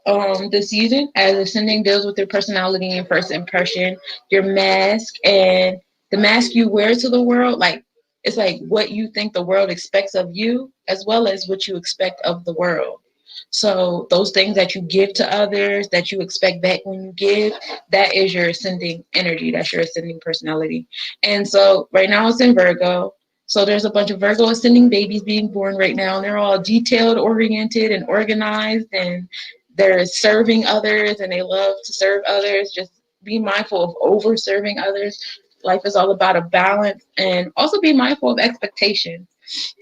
this season, as ascending deals with your personality and first impression, your mask, and the mask you wear to the world. Like, it's like what you think the world expects of you, as well as what you expect of the world. So those things that you give to others, that you expect back when you give, that is your ascending energy. That's your ascending personality. And so right now it's in Virgo. So there's a bunch of Virgo ascending babies being born right now, and they're all detailed, oriented, and organized, and they're serving others, and they love to serve others. Just be mindful of over serving others. Life is all about a balance, and also be mindful of expectations.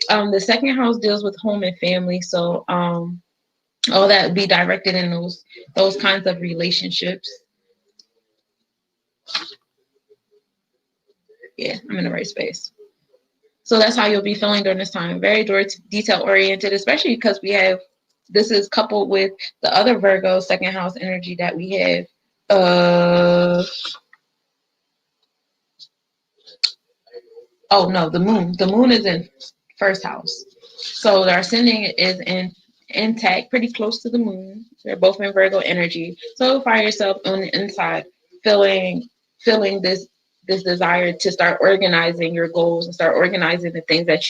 The second house deals with home and family. So All that be directed in those kinds of relationships. Yeah, I'm in the right space. So that's how you'll be feeling during this time. Very detail oriented, especially because we have this is coupled with the other Virgo second house energy that we have. Uh oh no, the moon. The moon is in first house. So our ascending is in intact, pretty close to the moon. They're both in Virgo energy. So find yourself on the inside feeling this desire to start organizing your goals and start organizing the things that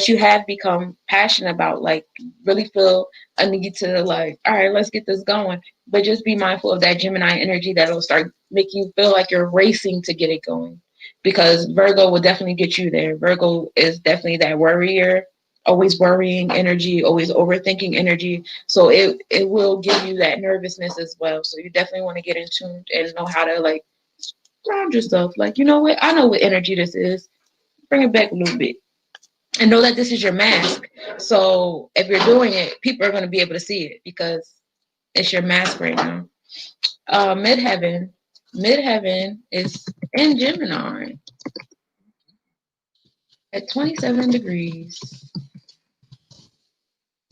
you have become passionate about. Like really feel a need to like, all right, let's get this going. But just be mindful of that Gemini energy that'll start making you feel like you're racing to get it going, because Virgo will definitely get you there. Virgo is definitely that worrier, always worrying energy, always overthinking energy. So it will give you that nervousness as well. So you definitely want to get in tune and know how to like ground yourself. Like, you know what? I know what energy this is. Bring it back a little bit. And know that this is your mask. So if you're doing it, people are going to be able to see it because it's your mask right now. Midheaven. Midheaven is in Gemini at 27 degrees,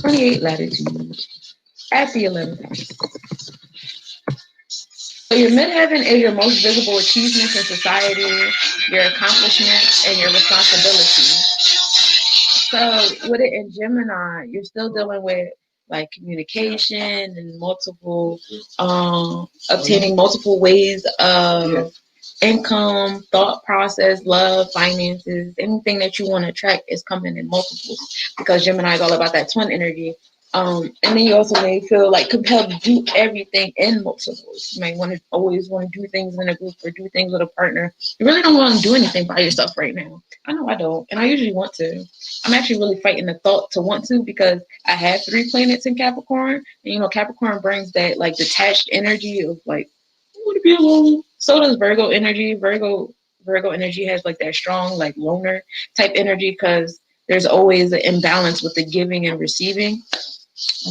28 latitude, at the 11th house. So your midheaven is your most visible achievements in society, your accomplishments, and your responsibility. So with it in Gemini, you're still dealing with like communication and multiple, obtaining multiple ways of income, thought process, love, finances, anything that you want to attract is coming in multiples because Gemini is all about that twin energy. And then you also may feel like compelled to do everything in multiples. You may want to always want to do things in a group or do things with a partner. You really don't want to do anything by yourself right now. I know I don't, and I usually want to. I'm actually really fighting the thought to want to because I have 3 planets in Capricorn, and Capricorn brings that like detached energy of like I want to be alone. So does Virgo energy. Virgo energy has like that strong like loner type energy because there's always an imbalance with the giving and receiving.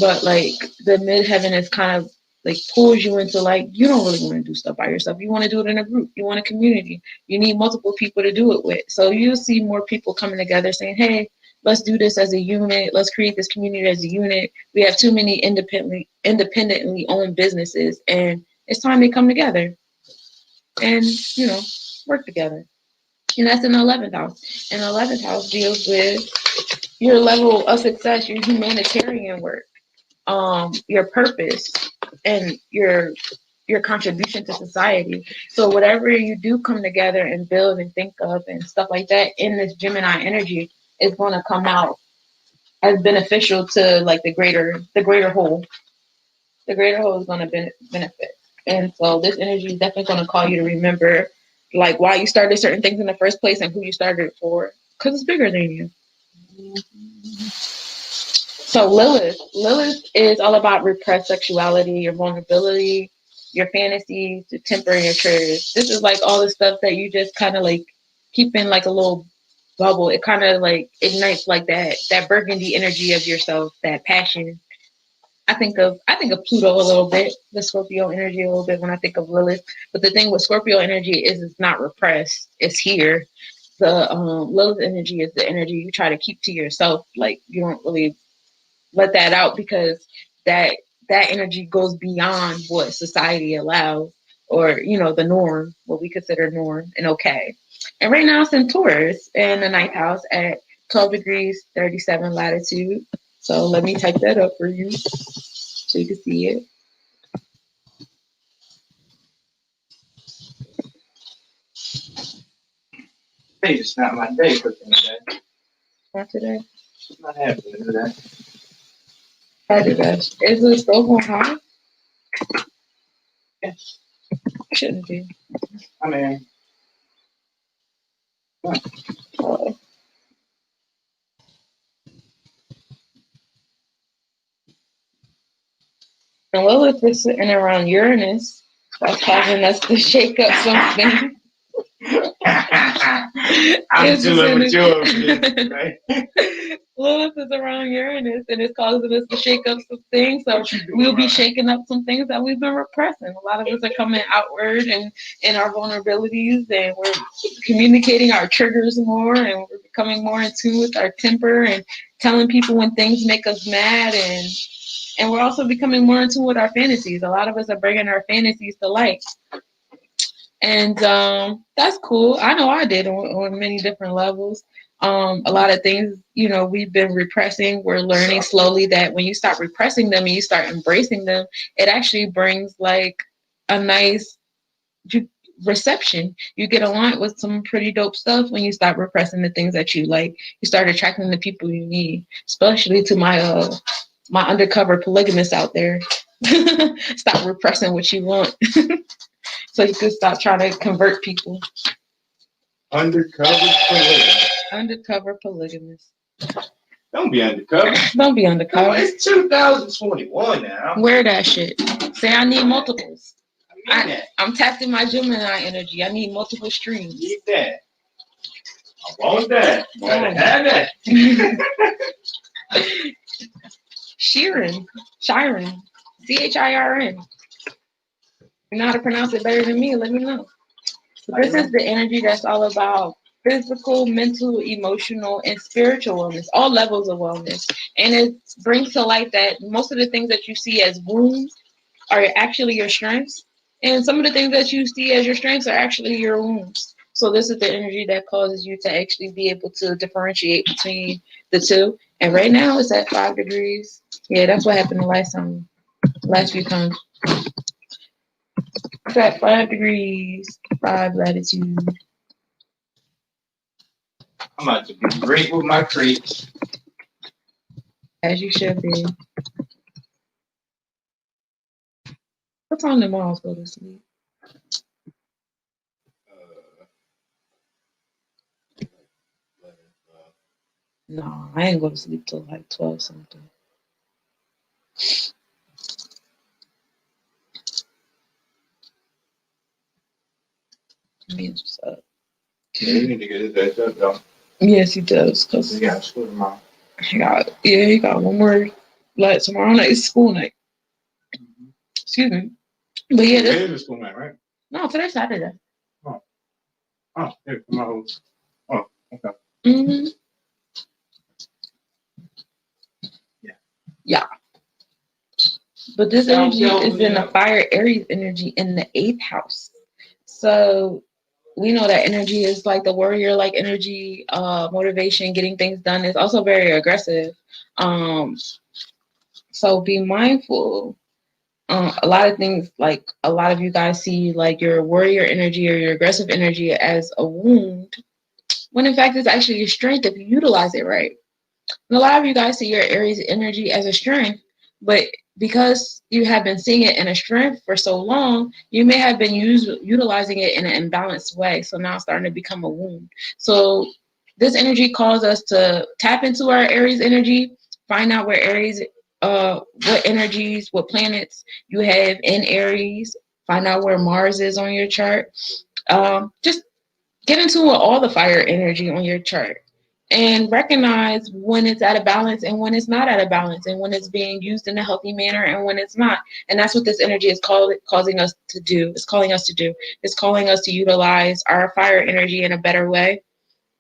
But like the midheaven is kind of like pulls you into like you don't really want to do stuff by yourself. You want to do it in a group. You want a community. You need multiple people to do it with. So you'll see more people coming together saying, "Hey, let's do this as a unit. Let's create this community as a unit. We have too many independently owned businesses, and it's time they come together and work together." And that's in the 11th house. And the 11th house deals with your level of success, your humanitarian work, your purpose, and your contribution to society. So whatever you do come together and build and think of and stuff like that in this Gemini energy is going to come out as beneficial to like the greater whole. The greater whole is going to benefit. And so this energy is definitely going to call you to remember like why you started certain things in the first place and who you started it for because it's bigger than you. So Lilith is all about repressed sexuality, your vulnerability, your fantasies, your temper, and your triggers. This is like all the stuff that you just kind of like keep in like a little bubble. It kind of like ignites like that burgundy energy of yourself, that passion. I think of Pluto a little bit, the Scorpio energy a little bit when I think of Lilith. But the thing with Scorpio energy is it's not repressed; it's here. The Lilith energy is the energy you try to keep to yourself. Like you don't really let that out because that that energy goes beyond what society allows or the norm, what we consider norm and okay. And right now it's in Taurus in the ninth house at 12 degrees 37 latitude. So let me type that up for you so you can see it. Hey, it's not my day cooking today. Not today. I'm not happy to do that. I do that. Is it still on high? Yes. Shouldn't be. I mean, Uh, and Lilith is sitting around Uranus. That's causing us to shake up something. I'm It's too just in immature for this, it. right? Lilith is around Uranus and it's causing us to shake up some things. So What you doing, we'll be right? shaking up some things that we've been repressing. A lot of us are coming outward and in our vulnerabilities, and we're communicating our triggers more, and we're becoming more in tune with our temper and telling people when things make us mad, and we're also becoming more in tune with our fantasies. A lot of us are bringing our fantasies to light. And that's cool. I know I did on many different levels. A lot of things, we've been repressing. We're learning slowly that when you stop repressing them and you start embracing them, it actually brings like a nice reception. You get aligned with some pretty dope stuff when you stop repressing the things that you like. You start attracting the people you need, especially to my undercover polygamists out there. Stop repressing what you want. So you could stop trying to convert people. Undercover polygamy. Undercover polygamist. Don't be undercover. Don't be undercover. No, it's 2021 now. Wear that shit. Say I need multiples. I need that. I'm tapping my Gemini energy. I need multiple streams. Need that. I want that. Gotta have that. Chiron. Chirn. You know how to pronounce it better than me? Let me know. So this is the energy that's all about physical, mental, emotional, and spiritual wellness, all levels of wellness. And it brings to light that most of the things that you see as wounds are actually your strengths. And some of the things that you see as your strengths are actually your wounds. So this is the energy that causes you to actually be able to differentiate between the two. And right now it's at 5 degrees. Yeah, that's what happened the last few times. It's at 5 degrees, 5 latitude. I'm about to be great with my creeps. As you should be. What time did Miles go to sleep? No, I ain't go to sleep till like 12 something. Means what's up. Yeah, you need to get his ass up, though. Yes, he does. Cause He got school tomorrow. he got one more. Like tomorrow night is school night. Excuse me. But yeah, It is a school night, right? No, today's Saturday. Oh, here, tomorrow. Oh, okay. Mm-hmm. Yeah. But this energy is in the fire Aries energy in the 8th house. So we know that energy is like the warrior like energy, motivation, getting things done. It's also very aggressive. So be mindful. A lot of things, like a lot of you guys see like your warrior energy or your aggressive energy as a wound, when in fact it's actually your strength if you utilize it right. And a lot of you guys see your Aries energy as a strength, but because you have been seeing it in a strength for so long, you may have been utilizing it in an imbalanced way. So now it's starting to become a wound. So this energy calls us to tap into our Aries energy, find out where Aries, what energies, what planets you have in Aries, find out where Mars is on your chart. Just get into all the fire energy on your chart and recognize when it's out of balance and when it's not out of balance and when it's being used in a healthy manner and when it's not. And that's what this energy is causing us to do. It's calling us to do. It's calling us to utilize our fire energy in a better way,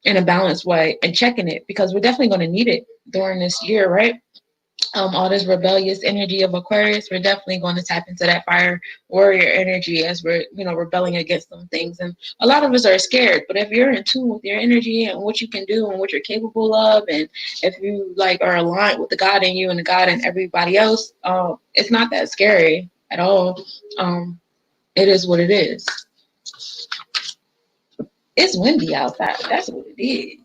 in a balanced way, and checking it because we're definitely going to need it during this year, right? All this rebellious energy of Aquarius, we're definitely going to tap into that fire warrior energy as we're, rebelling against some things. And a lot of us are scared, but if you're in tune with your energy and what you can do and what you're capable of, and if you like are aligned with the God in you and the God in everybody else, it's not that scary at all. It is what it is. It's windy outside. That's what it is.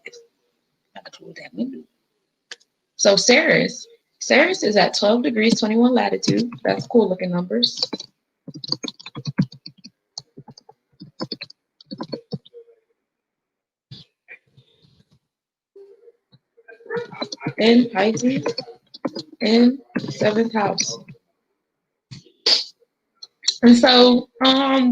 I have to close that window. So Ceres is at 12 degrees, 21 latitude. That's cool looking numbers. In Pisces, in 7th house. And so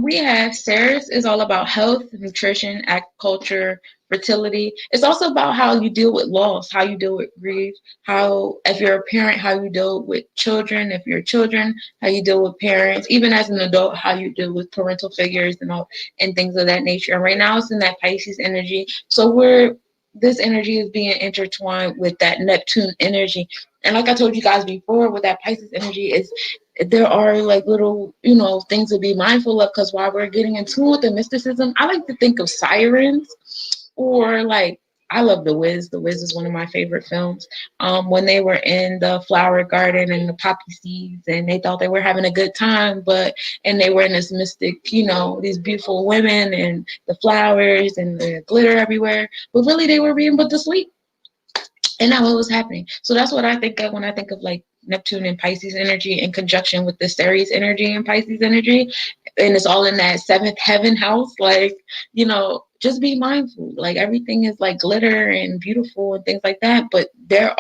we have Ceres is all about health, nutrition, agriculture, fertility. It's also about how you deal with loss, how you deal with grief, how if you're a parent, how you deal with children, if you're children, how you deal with parents, even as an adult, how you deal with parental figures and all and things of that nature. And right now it's in that Pisces energy. So we're this energy is being intertwined with that Neptune energy. And like I told you guys before, with that Pisces energy is there are like little, things to be mindful of because while we're getting in tune with the mysticism, I like to think of sirens or like I love The Wiz. The Wiz is one of my favorite films. When they were in the flower garden and the poppy seeds, and they thought they were having a good time, and they were in this mystic, these beautiful women and the flowers and the glitter everywhere, but really they were being put to sleep and that what was happening. So that's what I think of when I think of like Neptune and Pisces energy in conjunction with the Ceres energy and Pisces energy. And it's all in that seventh heaven house. Like, just be mindful. Like everything is like glitter and beautiful and things like that. But there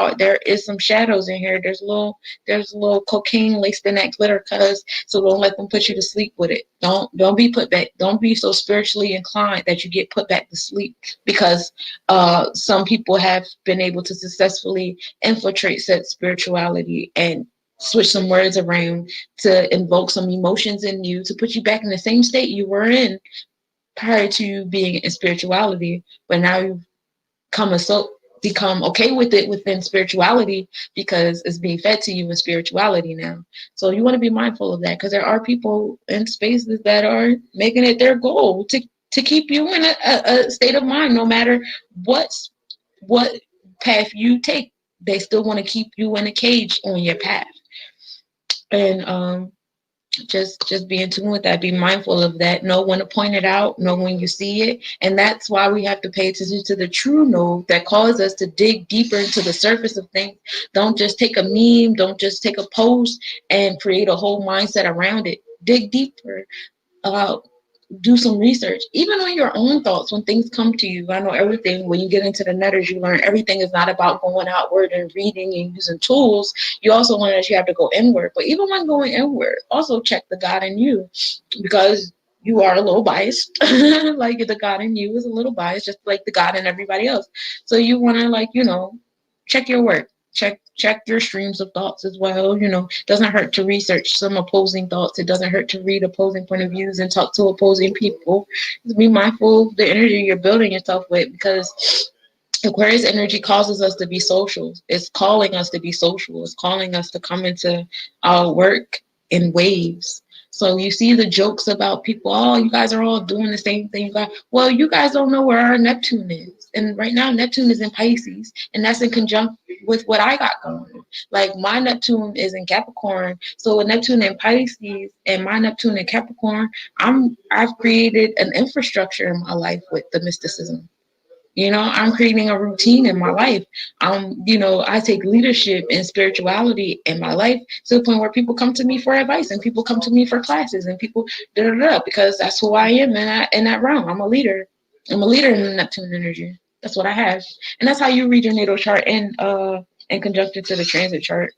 is some shadows in here. There's a little cocaine laced in that glitter, cuz so don't let them put you to sleep with it. Don't be put back. Don't be so spiritually inclined that you get put back to sleep because some people have been able to successfully infiltrate said spirituality and switch some words around to invoke some emotions in you to put you back in the same state you were in prior to being in spirituality. But now you've become okay with it within spirituality because it's being fed to you in spirituality now. So you want to be mindful of that because there are people in spaces that are making it their goal to keep you in a state of mind no matter what path you take. They still want to keep you in a cage on your path. And just be in tune with that, be mindful of that, know when to point it out, know when you see it. And that's why we have to pay attention to the true know that causes us to dig deeper into the surface of things. Don't just take a meme, don't just take a post and create a whole mindset around it. Dig deeper. uh, do some research, even on your own thoughts when things come to you. I know everything, when you get into the netters, you learn everything is not about going outward and reading and using tools. You also learn that you have to go inward. But even when going inward, also check the God in you because you are a little biased. Like the God in you is a little biased, just like the God in everybody else. So you want to check your work. Check your streams of thoughts as well. Doesn't hurt to research some opposing thoughts. It doesn't hurt to read opposing point of views and talk to opposing people. Just be mindful of the energy you're building yourself with because Aquarius energy causes us to be social. It's calling us to be social. It's calling us to come into our work in waves. So you see the jokes about people, oh, you guys are all doing the same thing. Well, you guys don't know where our Neptune is. And right now, Neptune is in Pisces, and that's in conjunction with what I got going on. Like my Neptune is in Capricorn. So with Neptune in Pisces and my Neptune in Capricorn, I've created an infrastructure in my life with the mysticism. I'm creating a routine in my life. I take leadership and spirituality in my life to the point where people come to me for advice and people come to me for classes and people because that's who I am in that realm. I'm a leader. I'm a leader in the Neptune energy. That's what I have. And that's how you read your natal chart in conjunction to the transit chart.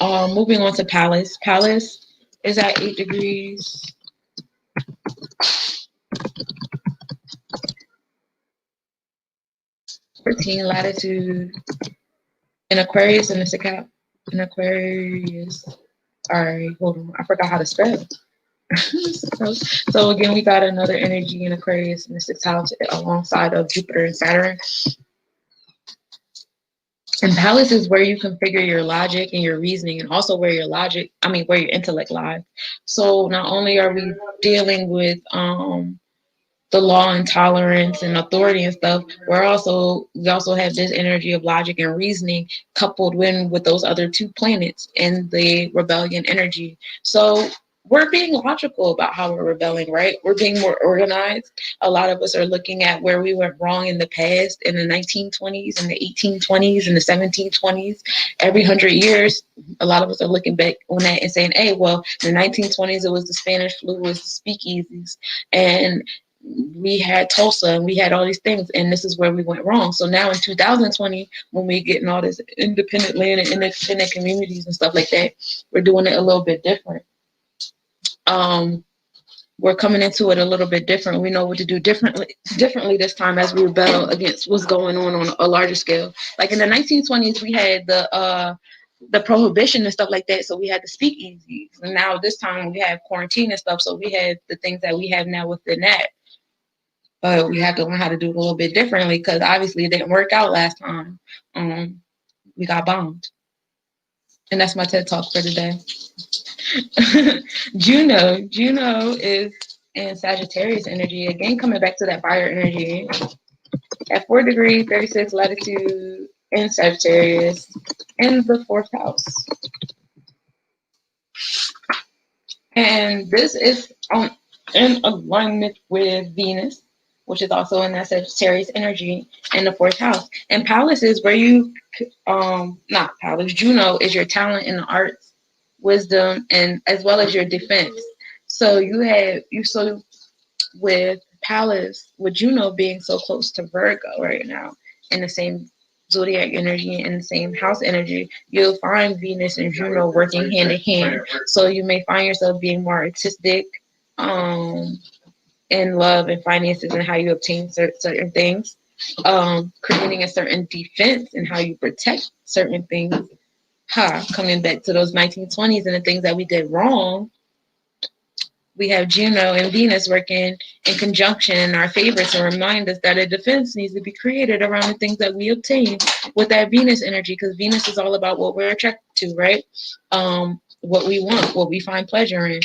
Moving on to Pallas. Pallas is at 8 degrees 14 latitude in Aquarius and it's a cap in Aquarius. All right, hold on. I forgot how to spell. so again, we got another energy in Aquarius in the sixth house alongside of Jupiter and Saturn. And Palace is where you configure your logic and your reasoning, and also where your intellect lies. So not only are we dealing with the law and tolerance and authority and stuff, we also have this energy of logic and reasoning coupled with those other two planets and the rebellion energy. So we're being logical about how we're rebelling, right? We're being more organized. A lot of us are looking at where we went wrong in the past, in the 1920s, in the 1820s, in the 1720s. Every 100 years, a lot of us are looking back on that and saying, hey, well, in the 1920s, it was the Spanish flu, it was the speakeasies. And we had Tulsa and we had all these things, and this is where we went wrong. So now in 2020, when we're getting all this independent land and independent communities and stuff like that, we're doing it a little bit different. Um, we're coming into it a little bit different. We know what to do differently this time as we rebel against what's going on a larger scale. Like in the 1920s, we had the prohibition and stuff like that, so we had the speakeasies. And now this time we have quarantine and stuff, so we had the things that we have now within that. But we have to learn how to do it a little bit differently because obviously it didn't work out last time. We got bombed. And that's my TED talk for today. Juno is in Sagittarius energy. Again, coming back to that fire energy. At 4 degrees, 36 latitude in Sagittarius in the fourth house. And this is in alignment with Venus, which is also in that Sagittarius energy in the fourth house. And Pallas is where you, not Pallas, Juno is your talent in the arts, wisdom, and as well as your defense. So so with Pallas, with Juno being so close to Virgo right now, in the same zodiac energy and the same house energy, you'll find Venus and Juno working hand in hand. So you may find yourself being more artistic, um, in love and finances and how you obtain certain things, creating a certain defense and how you protect certain things. Coming back to those 1920s and the things that we did wrong, we have Juno and Venus working in conjunction in our favor to remind us that a defense needs to be created around the things that we obtain with that Venus energy, because Venus is all about what we're attracted to, right? What we want, what we find pleasure in.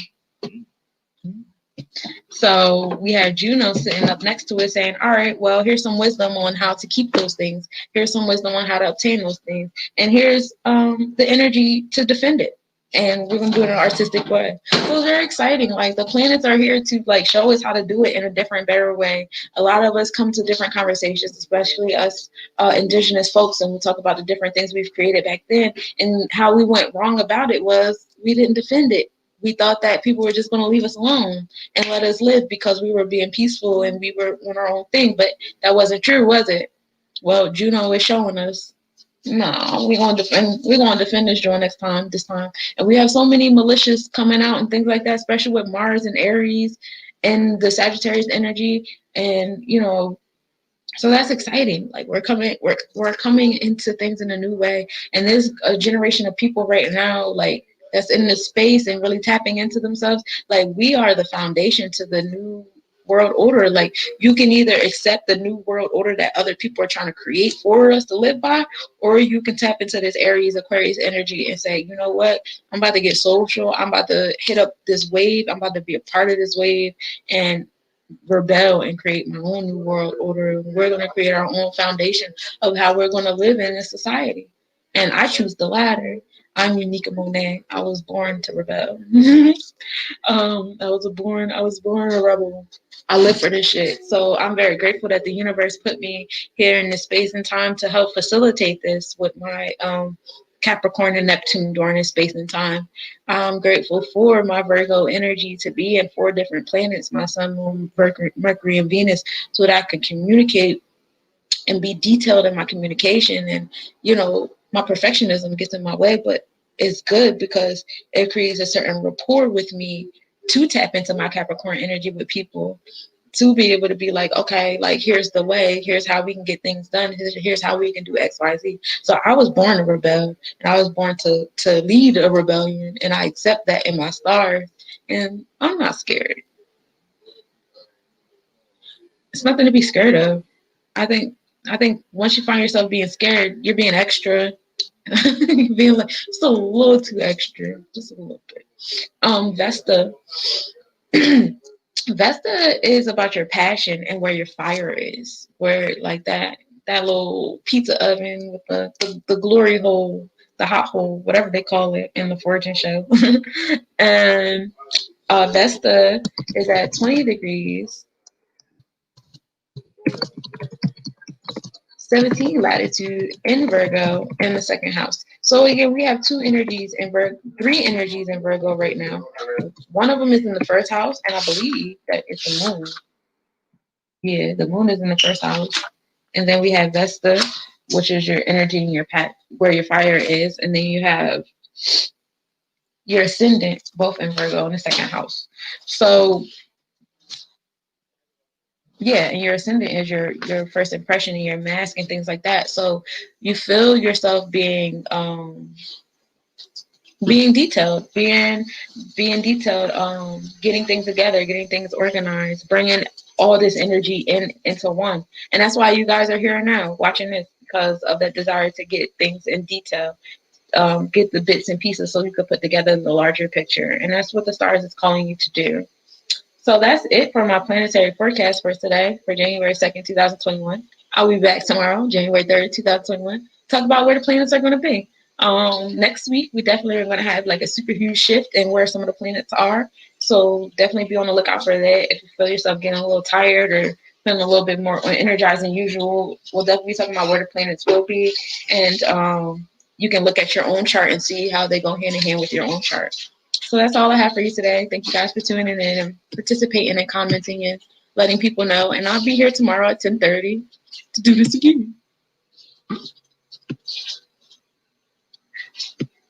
So we have Juno sitting up next to it saying, all right, well, here's some wisdom on how to keep those things. Here's some wisdom on how to obtain those things. And here's the energy to defend it. And we're going to do it in an artistic way. So it's very exciting. Like the planets are here to like show us how to do it in a different, better way. A lot of us come to different conversations, especially us indigenous folks, and we talk about the different things we've created back then. And how we went wrong about it was we didn't defend it. We thought that people were just going to leave us alone and let us live because we were being peaceful and we were on our own thing. But that wasn't true, was it? Well, Juno is showing us, no, we're gonna defend. We're gonna defend this joint this time. And we have so many militias coming out and things like that, especially with Mars and Aries and the Sagittarius energy, and so that's exciting. Like we're coming into things in a new way, and there's a generation of people right now like that's in this space and really tapping into themselves. Like we are the foundation to the new world order. Like you can either accept the new world order that other people are trying to create for us to live by, or you can tap into this Aries Aquarius energy and say, you know what, I'm about to get social. I'm about to hit up this wave. I'm about to be a part of this wave and rebel and create my own new world order. We're going to create our own foundation of how we're going to live in a society. And I choose the latter. I'm Unica Monet. I was born to rebel. I was born a rebel. I live for this shit. So I'm very grateful that the universe put me here in this space and time to help facilitate this with my Capricorn and Neptune during this space and time. I'm grateful for my Virgo energy to be in 4 different planets, my Sun, Moon, Mercury, and Venus, so that I can communicate and be detailed in my communication. And, my perfectionism gets in my way, but it's good because it creates a certain rapport with me to tap into my Capricorn energy with people, to be able to be like, okay, like here's the way, here's how we can get things done, here's how we can do XYZ. So I was born to rebel, and I was born to lead a rebellion, and I accept that in my stars, and I'm not scared. It's nothing to be scared of. I think once you find yourself being scared, you're being extra. You're being like just a little too extra, just a little bit. Vesta. Vesta is about your passion and where your fire is, where like that little pizza oven with the glory hole, the hot hole, whatever they call it in the fortune show. And Vesta is at 20 degrees, 17 latitude in Virgo in the second house. So again, we have 2 energies in Virgo, 3 energies in Virgo right now. One of them is in the first house, and I believe that it's the moon. Yeah, the moon is in the first house. And then we have Vesta, which is your energy and your where your fire is. And then you have your ascendant, both in Virgo in the second house. So yeah, and your ascendant is your first impression and your mask and things like that. So you feel yourself being detailed, being detailed, getting things together, getting things organized, bringing all this energy into one. And that's why you guys are here now watching this, because of that desire to get things in detail, get the bits and pieces so you could put together the larger picture. And that's what the stars is calling you to do. So that's it for my planetary forecast for today, for January 2nd, 2021. I'll be back tomorrow, January 3rd, 2021, talk about where the planets are going to be. Next week, we definitely are going to have like a super huge shift in where some of the planets are. So definitely be on the lookout for that. If you feel yourself getting a little tired or feeling a little bit more energized than usual, we'll definitely be talking about where the planets will be. And you can look at your own chart and see how they go hand in hand with your own chart. So that's all I have for you today. Thank you guys for tuning in and participating and commenting and letting people know. And I'll be here tomorrow at 10:30 to do this again.